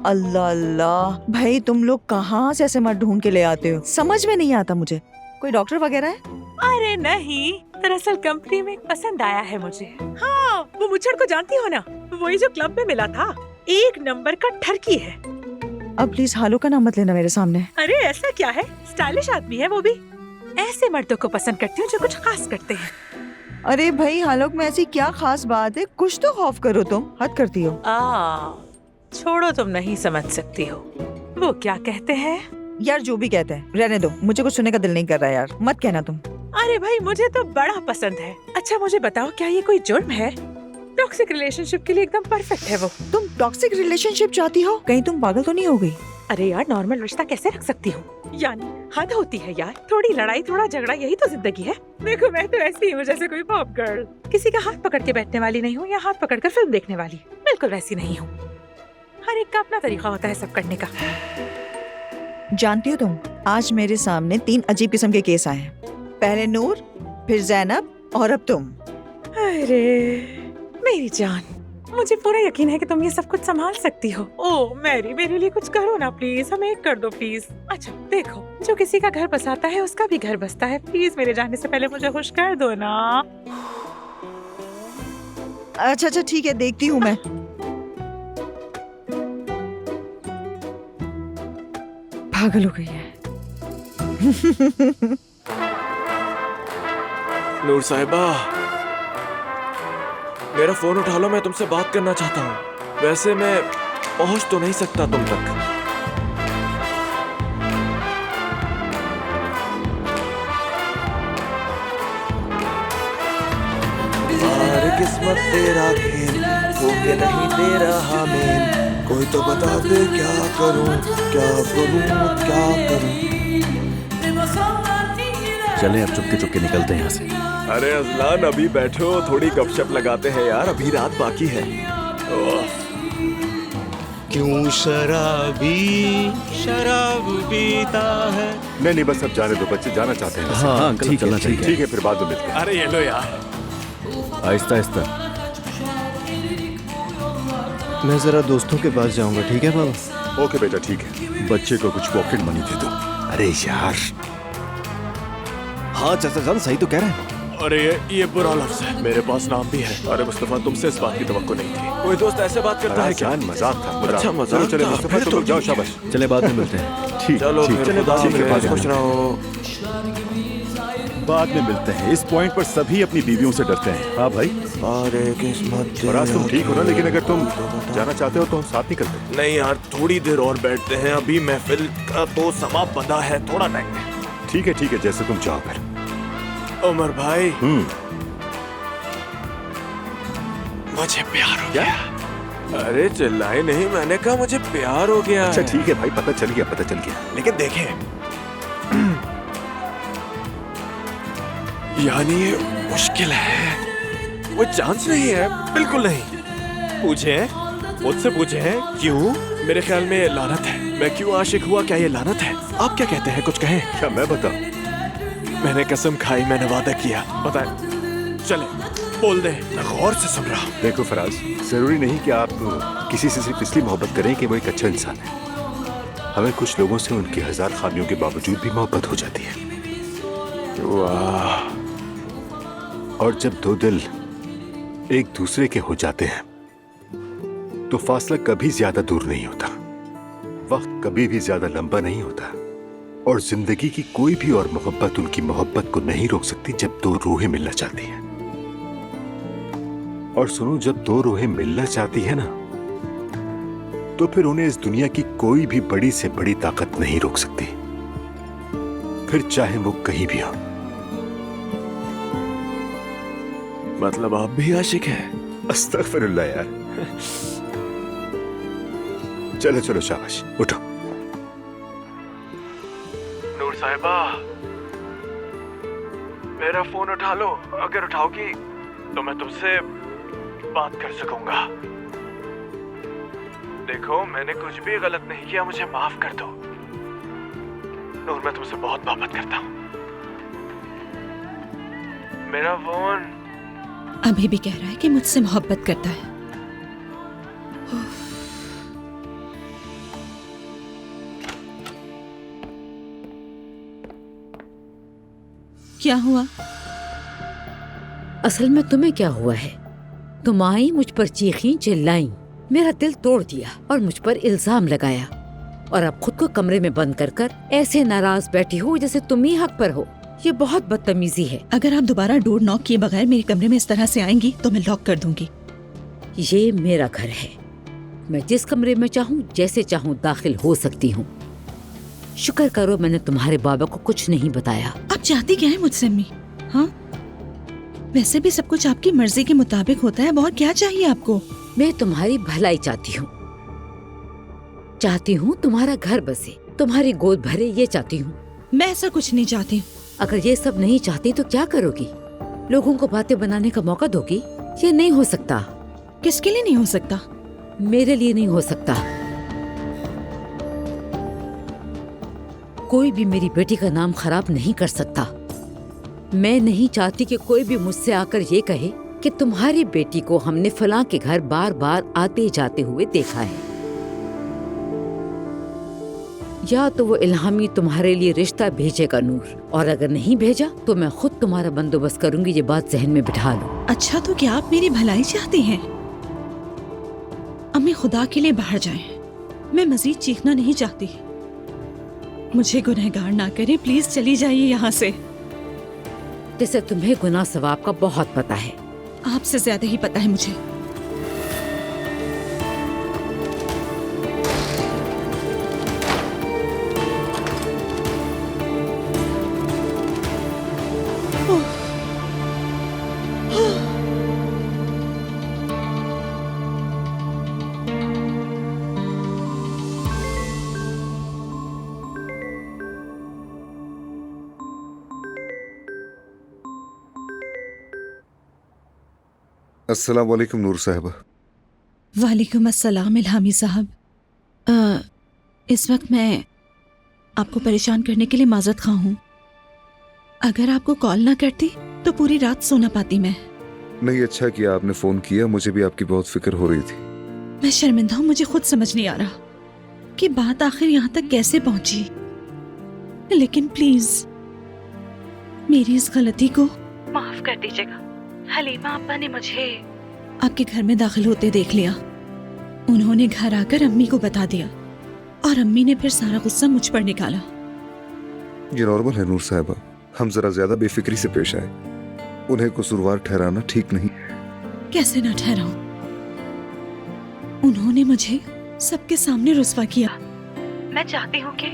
अल्लाह अल्लाह, भाई तुम लोग कहाँ से ऐसे मर्द ढूंढ के ले आते हो? समझ में नहीं आता मुझे। कोई डॉक्टर वगैरह है? अरे नहीं, दरअसल कंपनी में पसंद आया है मुझे। हाँ, वो मुच्छड़ को जानती हो ना, वही जो क्लब में मिला था। एक नंबर का ठरकी है। अब प्लीज हालो का नाम मत लेना मेरे सामने। अरे ऐसा क्या है, स्टाइलिश आदमी है वो भी। ऐसे मर्दों को पसंद करती हूँ जो कुछ खास करते हैं। अरे भाई हालोक में ऐसी क्या खास बात है? कुछ तो खौफ करो, तुम हद करती हो। छोड़ो, तुम नहीं समझ सकती हो। वो क्या कहते हैं? यार जो भी कहते हैं रहने दो, मुझे कुछ सुनने का दिल नहीं कर रहा यार, मत कहना तुम। अरे भाई मुझे तो बड़ा पसंद है। अच्छा मुझे बताओ, क्या ये कोई जुर्म है? टॉक्सिक रिलेशनशिप के लिए एकदम परफेक्ट है वो। तुम टॉक्सिक रिलेशनशिप चाहती हो? कहीं तुम पागल तो नहीं हो गई? अरे यार, नॉर्मल रिश्ता कैसे रख सकती हूँ? यानी हद होती है यार। थोड़ी लड़ाई थोड़ा झगड़ा, यही तो जिंदगी है। देखो मैं तो ऐसी हूँ जैसे कोई पॉप गर्ल। किसी का हाथ पकड़ के बैठने वाली नहीं हूँ या हाथ पकड़ कर फिल्म देखने वाली, बिल्कुल वैसी नहीं हूँ। हर एक का अपना तरीका होता है सब करने का। जानती हो तुम, आज मेरे सामने 3 अजीब किस्म के केस आए हैं। पहले नूर, फिर जैनब और अब तुम। अरे मेरी जान, मुझे पूरा यकीन है कि तुम ये सब कुछ संभाल सकती हो। ओ मैरी, मेरे लिए कुछ करो ना प्लीज, हमें एक कर दो प्लीज। अच्छा देखो, जो किसी का घर बसाता है उसका भी घर बसता है। प्लीज मेरे जाने से पहले मुझे खुश कर दो ना। अच्छा ठीक है, देखती हूँ मैं। पागल हो गई है। नूर साहिबा, मेरा फोन उठा लो, मैं तुमसे बात करना चाहता हूँ। वैसे मैं पहुंच तो नहीं सकता तुम तक। किस्मत तेरा खेल होके नहीं दे रहा मेल, कोई तो बता दे क्या करूं क्या करूं क्या करूं। चलें अब चुपके चुपके निकलते हैं यहाँ से। अरे अजलान, अभी बैठो, थोड़ी गपशप लगाते हैं यार, अभी रात बाकी है। क्यों शराबी शराब पीता है। नहीं बस अब जाने दो, बच्चे जाना चाहते हैं। हाँ ठीक है, ठीक है, फिर बाद में मिलते हैं। अरे ये लो यार, आहिस्ता आहिस्ता। मैं जरा दोस्तों के पास जाऊंगा, ठीक है बाबा? ओके बेटा, ठीक है। बच्चे को कुछ पॉकेट मनी दे दो। अरे यार, हाँ चाचा जान सही तो कह रहे हैं। अरे ये बुरा लफ्ज है, मेरे पास नाम भी है। अरे मुस्तफा, तुमसे इस बात की तवक्को नहीं थी। कोई दोस्त ऐसे बात करता है क्या? मजाक था। अच्छा मजाक चलो था, मुस्तफा, फिर तुम तो जाओ, ठीक है। शाबाश। चले बाद में मिलते हैं। ठीक, चलो ठीक, फिर खुदा हाफिज़, खुश रहो। बाद में मिलते हैं। इस पॉइंट पर सभी अपनी बीवियों से डरते हैं। हाँ भाई। अरे किस्मत। और आज तुम ठीक हो ना, लेकिन अगर तुम जाना चाहते हो तो हम साथ निकलते। नहीं यार, थोड़ी देर और बैठते हैं, अभी महफिल का तो समा बंधा है, थोड़ा टाइम है। ठीक है, जैसे तुम चाहो फिर। उमर भाई, मुझे प्यार हो गया। अरे चिल्लाए नहीं, मैंने कहा मुझे प्यार हो गया। अच्छा ठीक है भाई, पता चल गया। लेकिन देखें, यानी ये मुश्किल है, वो चांस नहीं है, बिल्कुल नहीं। मुझसे पूछे हैं क्यों? मेरे ख्याल में लानत है। मैं क्यों आशिक हुआ, क्या ये लानत है? आप क्या कहते हैं, कुछ कहें? क्या मैं बताऊं? मैंने कसम खाई, मैंने वादा किया। बताए, चले बोल दे, मैं गौर से सुन रहा हूँ। देखो फराज, जरूरी नहीं कि आप किसी से सिर्फ इसलिए मोहब्बत करें कि वो एक अच्छा इंसान है। हमें कुछ लोगों से उनकी 1000 खामियों के बावजूद भी मोहब्बत हो जाती है। वाह। और जब दो दिल एक दूसरे के हो जाते हैं तो फासला कभी ज्यादा दूर नहीं होता, वक्त कभी भी ज्यादा लंबा नहीं होता, और जिंदगी की कोई भी और मोहब्बत उनकी मोहब्बत को नहीं रोक सकती जब दो रूहें मिलना चाहती हैं। और सुनो, जब दो रूहें मिलना चाहती है ना, तो फिर उन्हें इस दुनिया की कोई भी बड़ी से बड़ी ताकत नहीं रोक सकती, फिर चाहे वो कहीं भी हो। मतलब आप भी आशिक हैं? अस्तगफिरुल्लाह यार। चलो चलो शाबाश, उठो। नूर साहिबा, मेरा फोन उठा लो। अगर उठाओगी तो मैं तुमसे बात कर सकूंगा। देखो, मैंने कुछ भी गलत नहीं किया, मुझे माफ कर दो। नूर, मैं तुमसे बहुत मोहब्बत करता हूँ। मेरा फोन अभी भी कह रहा है कि मुझसे मोहब्बत करता है। क्या हुआ? असल में तुम्हें क्या हुआ है? तुम आई, मुझ पर चीखी, चिल्लाई, मेरा दिल तोड़ दिया और मुझ पर इल्जाम लगाया, और अब खुद को कमरे में बंद कर कर ऐसे नाराज बैठी हो जैसे तुम ही हक पर हो। ये बहुत बदतमीजी है। अगर आप दोबारा डोर नॉक किए बगैर मेरे कमरे में इस तरह से आएंगी तो मैं लॉक कर दूंगी। ये मेरा घर है, मैं जिस कमरे में चाहूँ जैसे चाहूँ दाखिल हो सकती हूँ। शुक्र करो मैंने तुम्हारे बाबा को कुछ नहीं बताया। आप चाहती क्या है मुझसे अम्मी? हाँ, वैसे भी सब कुछ आपकी मर्जी के मुताबिक होता है। और क्या चाहिए आपको? मैं तुम्हारी भलाई चाहती हूँ तुम्हारा घर बसे, तुम्हारी गोद भरे, ये चाहती हूँ। मैं ऐसा कुछ नहीं चाहती। अगर ये सब नहीं चाहती तो क्या करोगी? लोगों को बातें बनाने का मौका दोगी? ये नहीं हो सकता। किसके लिए नहीं हो सकता? मेरे लिए नहीं हो सकता। कोई भी मेरी बेटी का नाम खराब नहीं कर सकता। मैं नहीं चाहती कि कोई भी मुझसे आकर ये कहे कि तुम्हारी बेटी को हमने फलां के घर बार बार आते जाते हुए देखा है। या तो वो इल्हामी तुम्हारे लिए रिश्ता भेजेगा नूर, और अगर नहीं भेजा तो मैं खुद तुम्हारा बंदोबस्त करूंगी। ये बात जहन में बिठा लो। अच्छा, तो क्या आप मेरी भलाई चाहती हैं? अम्मी, खुदा के लिए बाहर जाएं। मैं मजीद चीखना नहीं चाहती। मुझे गुनहगार ना करे, प्लीज चली जाइए यहाँ से। जैसे तुम्हें गुनाह सवाब का बहुत पता है। आपसे ज्यादा ही पता है मुझे। अस्सलाम वालेकुम नूर साहिबा। वालेकुम अस्सलाम इल्हामी साहब। इस वक्त मैं आपको परेशान करने के लिए माजरत खा हूँ। अगर आपको कॉल ना करती तो पूरी रात सो ना पाती मैं। नहीं, अच्छा किया आपने फोन किया, मुझे भी आपकी बहुत फिक्र हो रही थी। मैं शर्मिंदा हूँ, मुझे खुद समझ नहीं आ रहा कि बात आखिर यहाँ तक कैसे पहुंची। लेकिन प्लीज मेरी इस गलती को माफ कर दीजिएगा। हलीमा अब्बा ने मुझे आपके घर में दाखिल होते देख लिया। उन्होंने घर आकर अम्मी को बता दिया और अम्मी ने फिर सारा गुस्सा मुझ पर निकाला। ये नॉर्मल है नूर साहिबा, हम जरा ज्यादा बेफिक्री से पेश आए। उन्हें कसूरवार ठहराना ठीक नहीं है। कैसे ना ठहराऊं? उन्होंने मुझे सबके सामने रुस्वा किया। मैं चाहती हूँ कि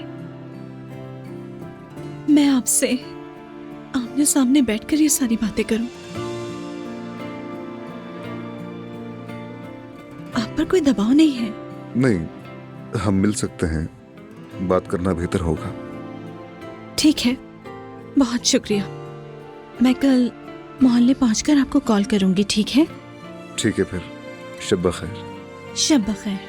मैं आपसे आमने सामने बैठकर ये सारी बातें करूं। आप पर कोई दबाव नहीं है? नहीं, हम मिल सकते हैं, बात करना बेहतर होगा। ठीक है, बहुत शुक्रिया। मैं कल मोहल्ले पहुंचकर आपको कॉल करूंगी, ठीक है? ठीक है, फिर शब बखैर। शब बखैर।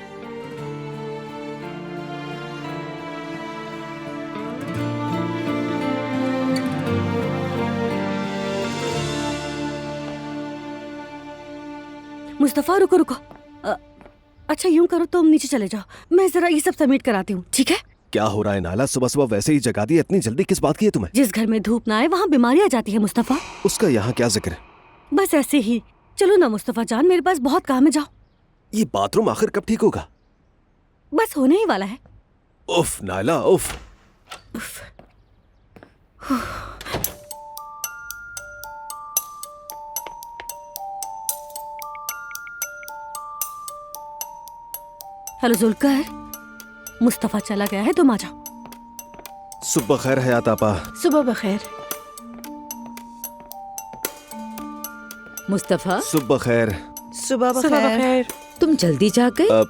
मुस्तफा, रुको। अच्छा यूं करो, तुम नीचे चले जाओ, मैं जरा ये सब सबमिट कराती हूँ, ठीक है? क्या हो रहा है नाला? सुबह सुबह वैसे ही जगा दी, इतनी जल्दी किस बात की है तुम्हें? जिस घर में धूप ना आए वहाँ बीमारी आ जाती है मुस्तफा। उसका यहाँ क्या जिक्र है? बस ऐसे ही। चलो ना मुस्तफा जान, मेरे पास बहुत काम है, जाओ। ये बाथरूम आखिर कब ठीक होगा? बस होने ही वाला है। उफ नाला उफ। हेलो जुल्कर, मुस्तफा चला गया है, तुम आ जाओ। सुबह खैर हयात आपा। सुबह बखैर। मुस्तफा सुबह खैर। सुबह बखैर। तुम जल्दी जाग गए?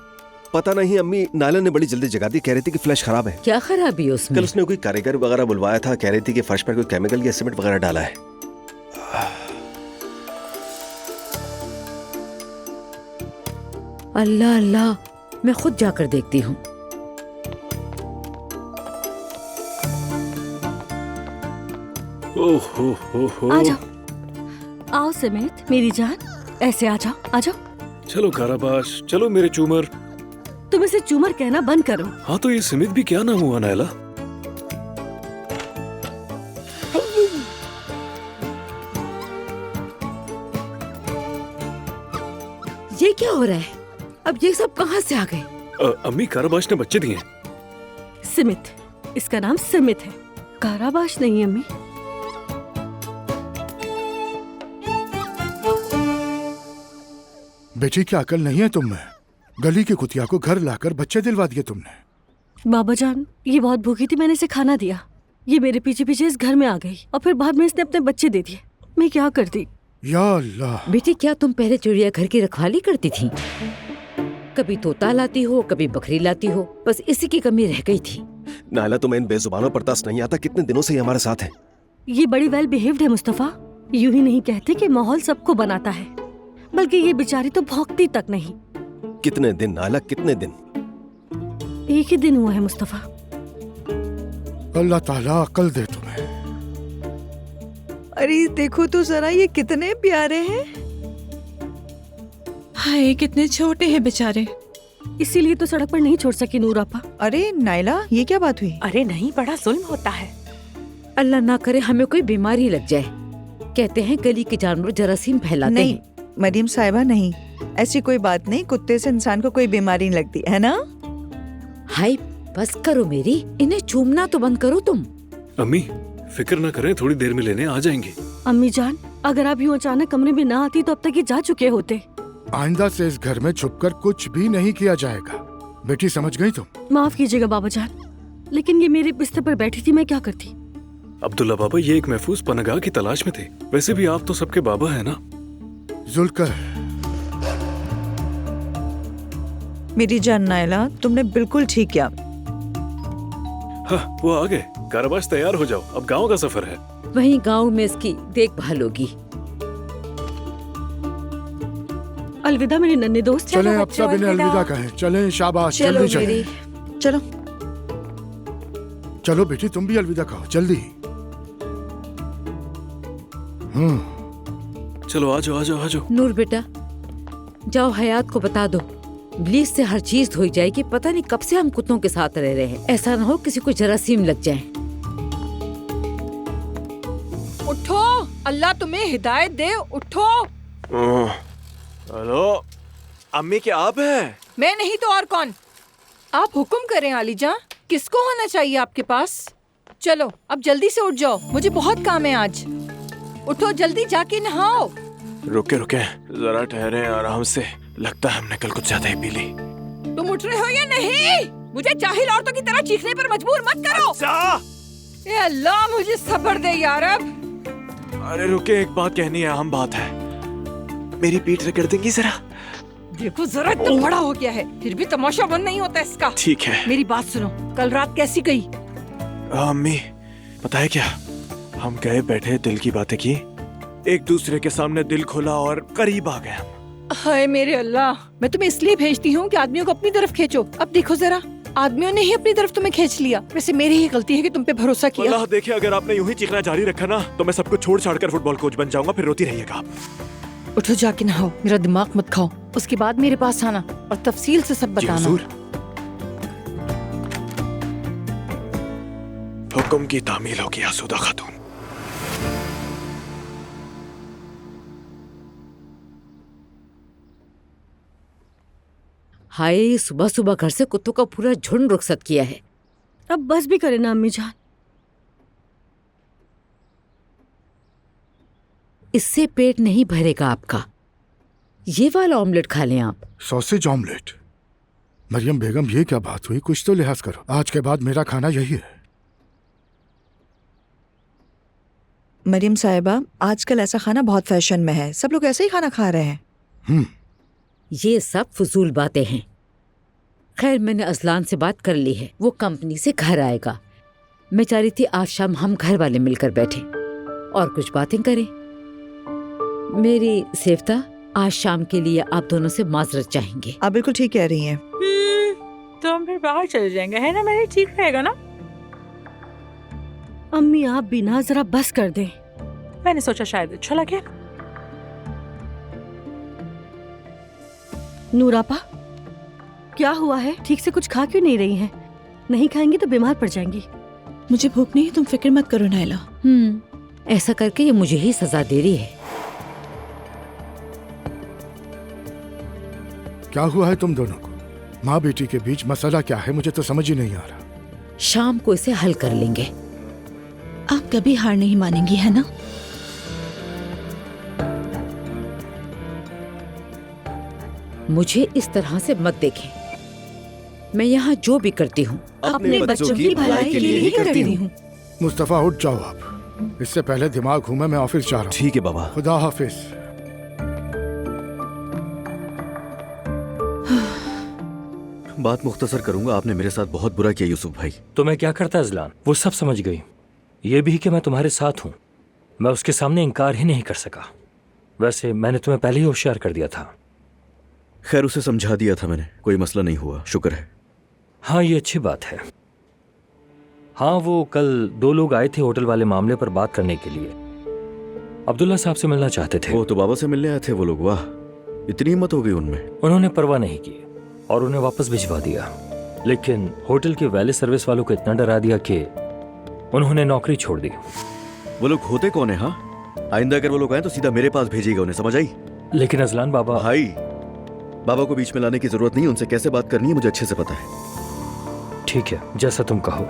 पता नहीं अम्मी, नाला ने बड़ी जल्दी जगा दी। कह रही थी कि फ्लैश खराब है। क्या खराबी है उसमें? कल उसने कोई कारीगर वगैरह बुलवाया था, कह रही थी कि फर्श पर कोई केमिकल या सीमेंट वगैरह डाला है। अल्लाह अल्लाह, मैं खुद जाकर देखती हूँ। आ जाओ, आओ समेत मेरी जान, ऐसे आ जाओ, आ जाओ। चलो काराबाश, चलो मेरे चूमर। तुम इसे चूमर कहना बंद करो। हाँ तो ये सिमित भी क्या नाम हुआ नायला? ये क्या हो रहा है? अब ये सब कहाँ से आ गए? अम्मी काराबाश ने बच्चे दिए। सिमित, इसका नाम सिमित है, काराबाश नहीं अम्मी। बेटी क्या अकल नहीं है तुम में? गली की कुतिया को घर लाकर बच्चे दिलवा दिए तुमने। बाबा जान, ये बहुत भूखी थी, मैंने इसे खाना दिया। ये मेरे पीछे पीछे इस घर में आ गई और फिर बाद में इसने अपने बच्चे दे दिए। मैं क्या करती? या अल्लाह। बेटी क्या तुम पहले चिड़ियाघर की रखवाली करती थी? कभी तोता लाती हो, कभी बकरी लाती हो, बस इसी की कमी रह गई थी। नायला तुम्हें इन बेजुबानों पर तरस नहीं आता? कितने दिनों से ये हमारे साथ है। ये बड़ी वेल बिहेव्ड है मुस्तफा। यूं ही नहीं कहते कि माहौल सबको बनाता है, बल्कि ये बेचारी तो भौंकती तक नहीं। कितने दिन नायला, कितने दिन? एक ही दिन हुआ है मुस्तफा। अल्लाह ताला अकल दे तुम्हें। अरे देखो तो जरा, ये कितने प्यारे हैं। हाय, कितने छोटे हैं बेचारे। इसीलिए तो सड़क पर नहीं छोड़ सकी नूर आपा। अरे नायला, ये क्या बात हुई? अरे नहीं, बड़ा जुल्म होता है। अल्लाह ना करे हमें कोई बीमारी लग जाए। कहते हैं गली के जानवर जरासीम फैलाते नहीं हैं। मरियम साहिबा, नहीं, ऐसी कोई बात नहीं। कुत्ते से इंसान को कोई बीमारी नहीं लगती है ना? हाय बस करो मेरी, इन्हें चूमना तो बंद करो तुम। अम्मी फिक्र ना करें, थोड़ी देर में लेने आ जाएंगे। अम्मी जान, अगर आप यूं अचानक कमरे में ना आती तो अब तक ये जा चुके होते। आइंदा से इस घर में छुपकर कुछ भी नहीं किया जाएगा। बेटी समझ गई तुम? माफ कीजिएगा बाबा जान, लेकिन ये मेरे बिस्तर पर बैठी थी, मैं क्या करती? अब्दुल्ला बाबा, ये एक महफूज पनागाह की तलाश में थे। वैसे भी आप तो सबके बाबा हैं ना। जुल्कर, मेरी जान नायला, तुमने बिल्कुल ठीक किया। हाँ, वो आ गए। काराबाश तैयार हो जाओ, अब गांव का सफर है। वहीं गांव में इसकी देखभाल होगी। अलविदा मेरे नन्हे दोस्त। चलें, अब सब इन्हें अलविदा कहें। चलें, शाबाश, जल्दी चलें। चलो चलो बेटी, तुम भी अलविदा कहो, जल्दी। चलो आ जाओ, आ जाओ, आ जाओ। नूर बेटा, जाओ हयात को बता दो, ब्लीच से हर चीज धोई जाएगी। पता नहीं कब से हम कुत्तों के साथ रह रहे हैं, ऐसा ना हो किसी को जरासीम लग जाए। उठो, अल्लाह तुम्हें हिदायत दे, उठो। हेलो अम्मी, क्या आप हैं? मैं नहीं तो और कौन? आप हुक्म करें आलीजा, किसको होना चाहिए आपके पास? चलो अब जल्दी से उठ जाओ, मुझे बहुत काम है आज। उठो जल्दी, जाके नहाओ। रुके रुके, जरा ठहरे, आराम से। लगता है हमने कल कुछ ज्यादा ही पी ली। तुम उठ रहे हो या नहीं? मुझे जाहिल औरतों की तरह चीखने पर मजबूर मत करो। ए अल्लाह, मुझे सब्र दे यार। अब अरे रुके, एक बात कहनी है, अहम बात है। मेरी पीठ रगड़ देंगी जरा? देखो जरा, इतना बड़ा हो गया है, फिर भी तमाशा बंद नहीं होता इसका। ठीक है। मेरी बात सुनो, कल रात कैसी गई? अम्मी पता है क्या, हम गए बैठे, दिल की बातें की, एक दूसरे के सामने दिल खोला और करीब आ गए हम। हाय मेरे अल्लाह, मैं तुम्हें इसलिए भेजती हूँ कि आदमियों को अपनी तरफ खींचो। अब देखो जरा, आदमियों ने ही अपनी तरफ तुम्हें खींच लिया। वैसे मेरी ही गलती है कि तुम पे भरोसा किया। अल्लाह देखे, अगर आपने यूं ही चीखना जारी रखा ना, तो मैं सब कुछ छोड़ छाड़ कर फुटबॉल कोच बन जाऊंगा। फिर रोती रहिएगा आप। उठो, जाके नहाओ, मेरा दिमाग मत खाओ। उसके बाद मेरे पास आना और तफसील से सब बताना। हुक्म की तामील होगी आसूदा खातून। हाय, सुबह सुबह घर से कुत्तों का पूरा झुंड रुखसत किया है। अब बस भी करे ना अम्मी जान। इससे पेट नहीं भरेगा आपका। ये वाला ऑमलेट खा लें आप। Sausage omelette? मरियम बेगम, ये क्या बात हुई? कुछ तो लिहाज करो। आज के बाद मेरा खाना यही है। मरियम साहिबा, आजकल ऐसा खाना बहुत फैशन में है, सब लोग ऐसे ही खाना खा रहे हैं। ये सब फजूल बातें हैं। खैर, मैंने अजलान से बात कर ली है, वो कंपनी से घर आएगा। मैं चाह रही थी आज शाम हम घर वाले मिलकर बैठे और कुछ बातें करें। मेरी सेफ्ता, आज शाम के लिए आप दोनों से माजरत चाहेंगे। आप बिल्कुल ठीक कह रही हैं। तो हम फिर बाहर चले जाएंगे, है ना? मेरे ठीक रहेगा ना? अम्मी आप भी ना जरा बस कर दें। मैंने सोचा शायद अच्छा लगे। नूरापा, क्या हुआ है? ठीक से कुछ खा क्यों नहीं रही हैं? नहीं खाएंगी तो बीमार पड़ जाएंगी। मुझे भूख नहीं है, तुम फिक्र मत करो नायला। ऐसा करके ये मुझे ही सजा दे रही है। क्या हुआ है तुम दोनों को? माँ बेटी के बीच मसला क्या है? मुझे तो समझ ही नहीं आ रहा। शाम को इसे हल कर लेंगे। आप कभी हार नहीं मानेंगी, है ना? मुझे इस तरह से मत देखें। मैं यहाँ जो भी करती हूँ अपने बच्चों की भलाई के लिए ही करती हूँ। मुस्तफा, उठ जाओ आप। इससे पहले दिमाग घूमे, मैं ऑफिस जा रहा हूँ। ठीक है बाबा। खुदा हाफिज। बात मुख्तसर करूंगा। आपने मेरे साथ बहुत बुरा किया यूसुफ भाई। तो मैं क्या करता अजलान, वो सब समझ गई। ये भी कि मैं तुम्हारे साथ हूँ। मैं उसके सामने इनकार ही नहीं कर सका। वैसे मैंने तुम्हें पहले ही होशियार कर दिया था। खैर, उसे समझा दिया था मैंने, कोई मसला नहीं हुआ, शुक्र है। हाँ, ये अच्छी बात है। हाँ, वो कल 2 लोग आए थे होटल वाले मामले पर बात करने के लिए। अब्दुल्ला साहब से मिलना चाहते थे। वो तो बाबा से मिलने आए थे वो लोग। वाह, इतनी हिम्मत हो गई उनमें। उन्होंने परवाह नहीं की और उन्हें वापस भिजवा दिया। लेकिन होटल के वैले सर्विस वालों को इतना डरा दिया कि उन्होंने नौकरी छोड़ दी। वो लोग होते कौन है? हाँ, आइंदा अगर वो लोग आए तो सीधा मेरे पास भेजिएगा उन्हें, समझ आई? लेकिन अजलान बाबा। भाई, बाबा को बीच में लाने की जरूरत नहीं, उनसे कैसे बात करनी है मुझे अच्छे से पता है। ठीक है, जैसा तुम कहो।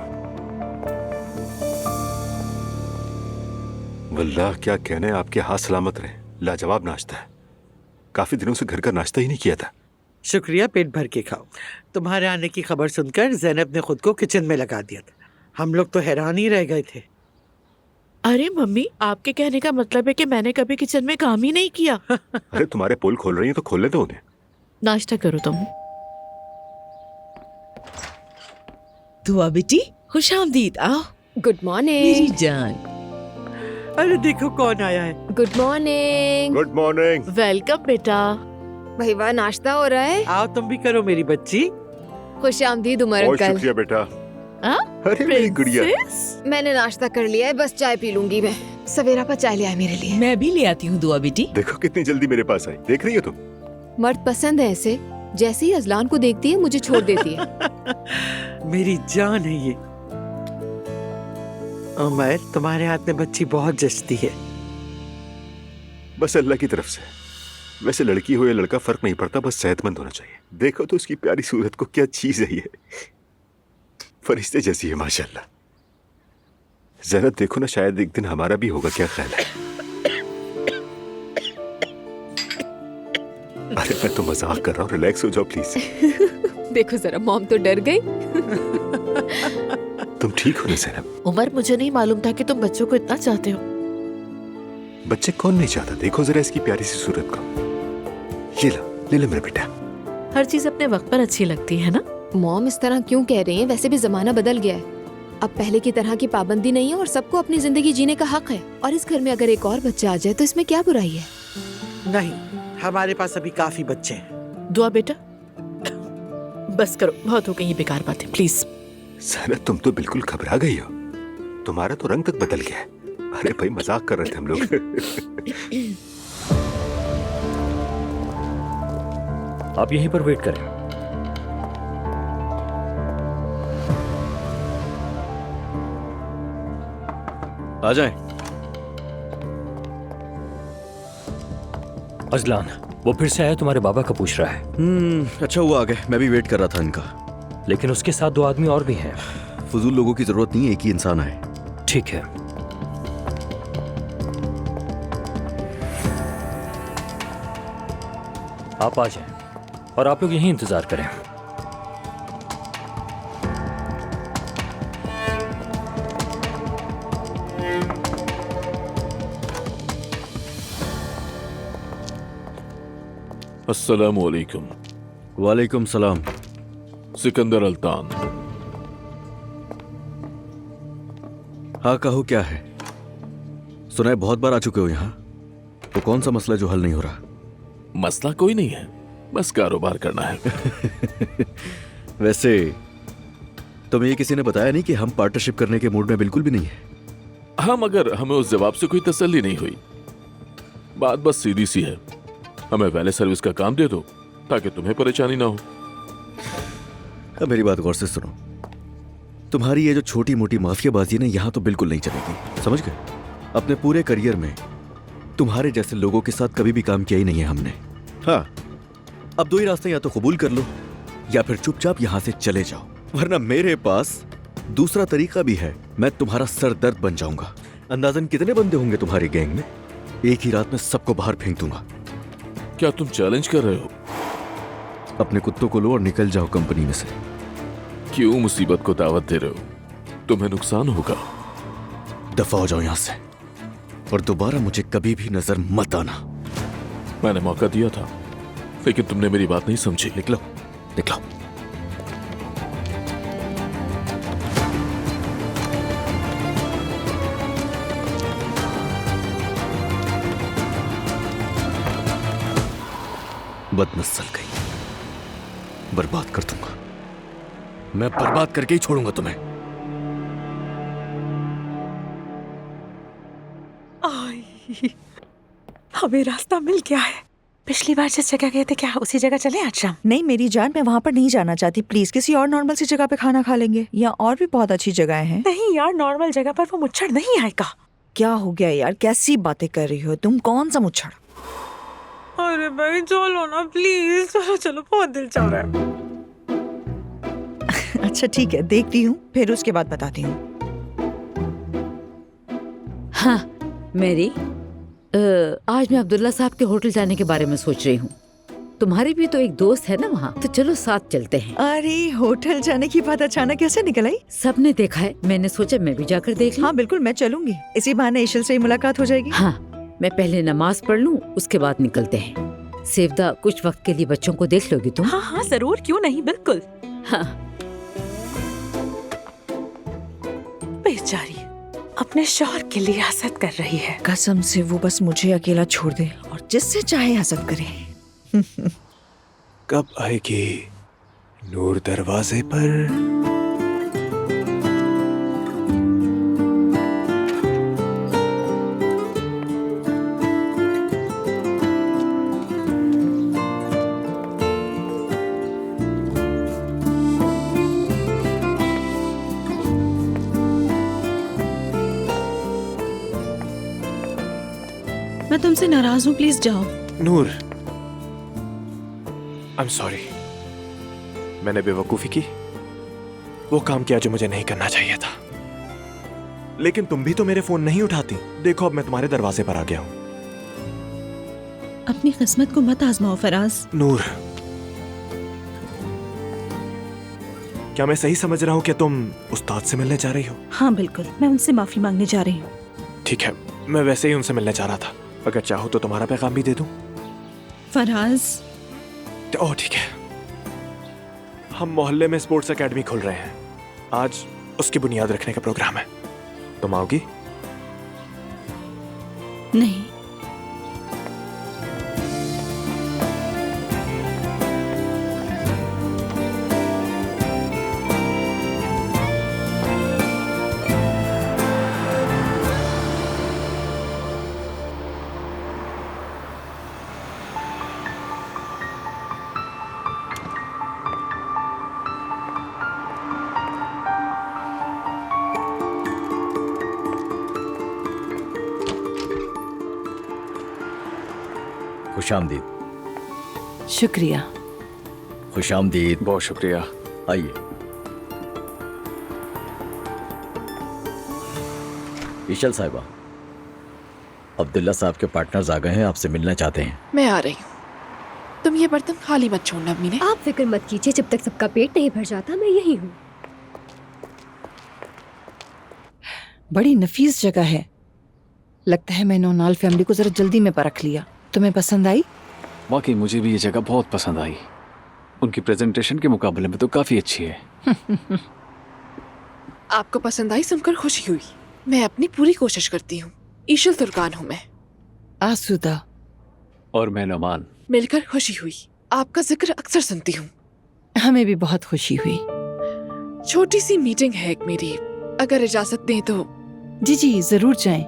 वल्लाह क्या कहने, आपके हाथ सलामत रहे। लाजवाब नाश्ता है। काफी दिनों से घर का नाश्ता ही नहीं किया था। शुक्रिया, पेट भर के खाओ। तुम्हारे आने की खबर सुनकर जैनब ने खुद को किचन में लगा दिया था। हम लोग तो हैरान ही रह गए थे। अरे मम्मी, आपके कहने का मतलब है कि मैंने कभी किचन में काम ही नहीं किया। अरे तुम्हारे पोल खोल रही है तो खोलने दो उन्हें। नाश्ता करो तुम। दुआ बेटी, खुश आमदीद। आओ। गुड मॉर्निंग मेरी जान। अरे देखो कौन आया है। Good morning. Good morning. Welcome बेटा। भाई वाह, नाश्ता हो रहा है। आओ तुम भी करो मेरी बच्ची। खुश आमदीद उमर बहुत अंकल। शुक्रिया बेटा। अरे मेरी गुड़िया। मैंने नाश्ता कर लिया है, बस चाय पी लूंगी मैं। सवेरा पर चाय ले आए मेरे लिए। मैं भी ले आती हूँ दुआ बेटी। देखो कितनी जल्दी मेरे पास आई। देख रही हो तुम? मर्द पसंद है ऐसे, जैसे ही अजलान को देखती है मुझे छोड़ देती है। मेरी जान है ये। उमर, तुम्हारे हाथ में बच्ची बहुत जचती है। बस अल्लाह की तरफ से। वैसे लड़की हो या लड़का फर्क नहीं पड़ता, बस सेहतमंद होना चाहिए। देखो तो उसकी प्यारी सूरत को, क्या चीज है ये। फरिश्ते जैसी है माशाल्लाह। जैनब देखो ना, शायद एक दिन हमारा भी होगा, क्या ख्याल है? अरे मैं तो मजाक कर रहा हूँ, रिलैक्स हो जाओ प्लीज। देखो जरा, मॉम तो डर गई। तुम ठीक हो ना जैनब? उमर, मुझे नहीं मालूम था कि तुम बच्चों को इतना चाहते हो। बच्चे कौन नहीं चाहता? देखो जरा इसकी प्यारी सी सूरत को। ये लो, ले लो मेरा बेटा। हर चीज अपने वक्त पर अच्छी लगती है ना। मॉम इस तरह क्यों कह रही हैं? वैसे भी जमाना बदल गया है। अब पहले की तरह की पाबंदी नहीं है और सबको अपनी जिंदगी जीने का हक है। और इस घर में अगर एक और बच्चा आ जाए तो इसमें क्या बुराई है? नहीं, हमारे पास अभी काफी बच्चे हैं। दुआ बेटा, बस करो, बहुत हो गई ये बेकार बातें, प्लीज। जैनब, तुम तो बिल्कुल घबरा गई हो। तुम्हारा तो रंग तक बदल गया है। अरे भाई, मजाक कर रहे थे हम लोग। आप यहीं पर वेट करें। आ जाएं। अजलान, वो फिर से आया, तुम्हारे बाबा का पूछ रहा है। अच्छा हुआ आ गए, मैं भी वेट कर रहा था इनका। लेकिन उसके साथ 2 आदमी और भी हैं। फजूल लोगों की जरूरत नहीं है, एक ही इंसान आए। ठीक है। आप आ जाएं और आप लोग यहीं इंतजार करें। अस्सलामु अलैकुम। वालेकुम सलाम। सिकंदर अल्तान। हाँ कहो, क्या है? सुना है बहुत बार आ चुके हो यहाँ। तो कौन सा मसला जो हल नहीं हो रहा? मसला कोई नहीं है, बस कारोबार करना है। वैसे तुम्हें ये किसी ने बताया नहीं कि हम पार्टनरशिप करने के मूड में बिल्कुल भी नहीं है? हाँ, मगर हमें उस जवाब से कोई तसल्ली नहीं हुई। बात बस सीधी सी है, हमें वैले सर्विस का काम दे दो ताकि तुम्हें परेशानी ना हो। अब मेरी बात गौर से सुनो। तुम्हारी ये जो छोटी मोटी माफियाबाजी ना यहाँ तो बिल्कुल नहीं चलेगी, समझ गए? अपने पूरे करियर में तुम्हारे जैसे लोगों के साथ कभी भी काम किया ही नहीं है हमने। हाँ, अब 2 ही रास्ते, या तो कबूल कर लो या फिर चुपचाप यहाँ से चले जाओ, वरना मेरे पास दूसरा तरीका भी है। मैं तुम्हारा सरदर्द बन जाऊंगा। अंदाजन कितने बंदे होंगे तुम्हारी गैंग में? एक ही रात में सबको बाहर फेंक दूंगा। क्या तुम चैलेंज कर रहे हो? अपने कुत्तों को लो और निकल जाओ कंपनी में से। क्यों मुसीबत को दावत दे रहे हो? तुम्हें नुकसान होगा। दफा हो जाओ यहाँ से और दोबारा मुझे कभी भी नजर मत आना। मैंने मौका दिया था, लेकिन तुमने मेरी बात नहीं समझी। निकलो, निकलो। बदनस्ल गई, बर्बाद कर दूंगा। मैं बर्बाद करके ही छोड़ूंगा तुम्हें। हमें रास्ता मिल गया है। पिछली बार जिस जगह गए थे, क्या उसी जगह चले आज शाम? नहीं मेरी जान, मैं वहाँ पर नहीं जाना चाहती। प्लीज किसी और नॉर्मल सी जगह पे खाना खा लेंगे। यहाँ और भी बहुत अच्छी जगह हैं। नहीं यार, नॉर्मल जगह पर वो मुच्छड़ नहीं आएगा। क्या हो गया यार, कैसी बातें कर रही हो तुम? कौन सा मुच्छड़? अरे भाई चलो ना प्लीज, चलो चलो, बहुत दिल चाह रहा है। अच्छा ठीक है, देखती हूँ, फिर उसके बाद बताती हूँ। हाँ मेरी, आज मैं अब्दुल्ला साहब के होटल जाने के बारे में सोच रही हूँ। तुम्हारी भी तो एक दोस्त है ना वहाँ, तो चलो साथ चलते हैं। अरे होटल जाने की बात अचानक कैसे निकल आई? सबने देखा है, मैंने सोचा मैं भी जाकर देख लूं। हाँ बिल्कुल, मैं चलूंगी। इसी बहाने इशल से ही मुलाकात हो जाएगी। हाँ, मैं पहले नमाज पढ़ लूं, उसके बाद निकलते हैं। सेवदा, कुछ वक्त के लिए बच्चों को देख लोगी तुम? हाँ हाँ जरूर, क्यों नहीं, बिल्कुल। हाँ। बेचारी अपने शौहर के लिए हसद कर रही है। कसम से वो बस मुझे अकेला छोड़ दे और जिससे चाहे हसद करे। कब आएगी नूर दरवाजे पर? मैं तुमसे नाराज हूँ, प्लीज जाओ। नूर, आई एम सॉरी। मैंने बेवकूफी की, वो काम किया जो मुझे नहीं करना चाहिए था। लेकिन तुम भी तो मेरे फोन नहीं उठाती। देखो अब मैं तुम्हारे दरवाजे पर आ गया हूँ। अपनी किस्मत को मत आजमाओ फराज। नूर, क्या मैं सही समझ रहा हूँ कि तुम उस्ताद से मिलने जा रही हो? हाँ बिल्कुल, मैं उनसे माफी मांगने जा रही हूँ। ठीक है, मैं वैसे ही उनसे मिलने जा रहा था। अगर चाहो तो तुम्हारा पैगाम भी दे दूं। फराज। ओह ठीक है। हम मोहल्ले में स्पोर्ट्स एकेडमी खोल रहे हैं। आज उसकी बुनियाद रखने का प्रोग्राम है। तुम आओगी? नहीं। खुशामदीद। शुक्रिया। खुशामदीद। बहुत शुक्रिया। आइए। ईशल साहिबा, अब्दुल्ला साहब के पार्टनर्स आ गए हैं, आपसे मिलना चाहते हैं। मैं आ रही हूँ। तुम ये बर्तन खाली मत छोड़ना अम्मी ने। आप फिक्र मत कीजिए, जब तक सबका पेट नहीं भर जाता मैं यही हूँ। बड़ी नफीस जगह है। लगता है मैंने नौनाल फैमिली को जरा जल्दी में परख लिया। तुम्हें पसंद आई? वाकई मुझे भी ये जगह बहुत पसंद आई। उनकी प्रेजेंटेशन के मुकाबले में तो काफी अच्छी है। आपको पसंद आई सुनकर खुशी हुई। मैं अपनी पूरी कोशिश करती हूँ। ईशल तुर्कान हूँ मैं। आसूदा। और मैं नोमान। मिलकर खुशी हुई। आपका जिक्र अक्सर सुनती हूँ। हमें भी बहुत खुशी हुई। छोटी सी मीटिंग है एक मेरी, अगर इजाजत दें तो। जी जी जरूर जाएं।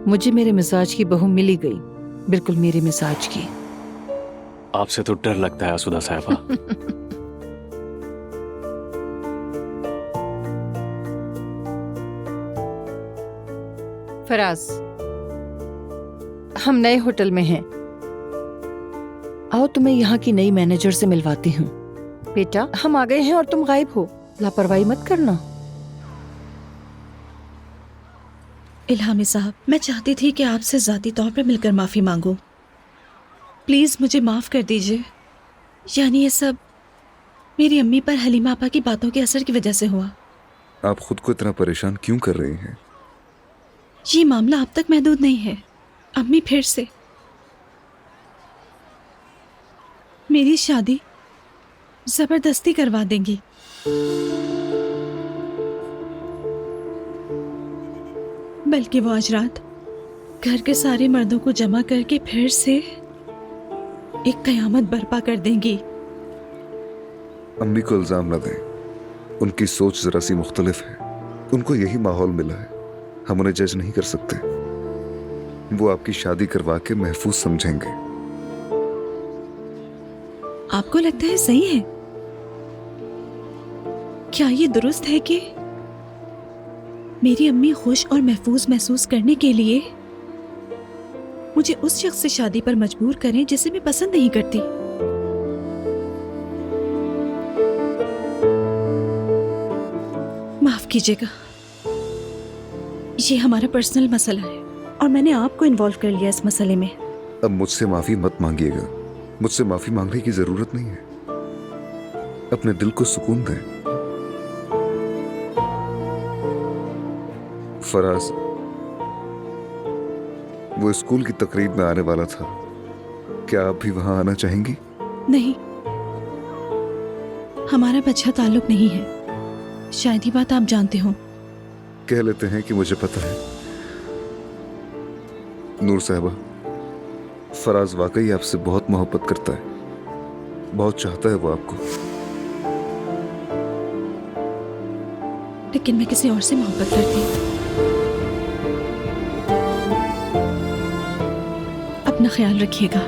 मुझे मेरे मिजाज की बहू मिली गई, बिल्कुल मेरे मिजाज की। आपसे तो डर लगता है आसूदा साहिबा। फराज, हम नए होटल में हैं। आओ तुम्हें यहाँ की नई मैनेजर से मिलवाती हूँ। बेटा, हम आ गए हैं और तुम गायब हो। लापरवाही मत करना। इल्हामी साहब, मैं चाहती थी कि आपसे ज़ाती तौर पर मिलकर माफ़ी मांगूं। प्लीज़ मुझे माफ़ कर दीजिए। यानी ये सब मेरी अम्मी पर हलीमा आपा की बातों के असर की वजह से हुआ। आप खुद को इतना परेशान क्यों कर रही हैं? ये मामला अब तक महदूद नहीं है। अम्मी फिर से मेरी शादी जबरदस्ती करवा देंगी। बल्कि वो आज रात घर के सारे मर्दों को जमा करके फिर से एक कयामत बर्पा कर देंगी। अम्मी को इल्जाम न दें। उनकी सोच जरा सी मुख्तलिफ है। उनको यही माहौल मिला है, हम उन्हें जज नहीं कर सकते। वो आपकी शादी करवा के महफूज समझेंगे। आपको लगता है सही है? क्या ये दुरुस्त है कि मेरी अम्मी खुश और महफूज महसूस करने के लिए मुझे उस शख्स से शादी पर मजबूर करें जिसे मैं पसंद नहीं करती? माफ कीजिएगा, ये हमारा पर्सनल मसला है और मैंने आपको इन्वॉल्व कर लिया इस मसले में। अब मुझसे माफी मत मांगिएगा। मुझसे माफी मांगने की जरूरत नहीं है। अपने दिल को सुकून दें। फराज, वो स्कूल की तकरीब में आने वाला था। क्या आप भी वहां आना चाहेंगी? नहीं, हमारा अच्छा ताल्लुक नहीं है। शायद ही बात आप जानते हो। कह लेते हैं कि मुझे पता है। नूर साहिबा, फराज वाकई आपसे बहुत मोहब्बत करता है। बहुत चाहता है वो आपको। लेकिन मैं किसी और से मोहब्बत करती हूँ। अपना ख्याल रखिएगा।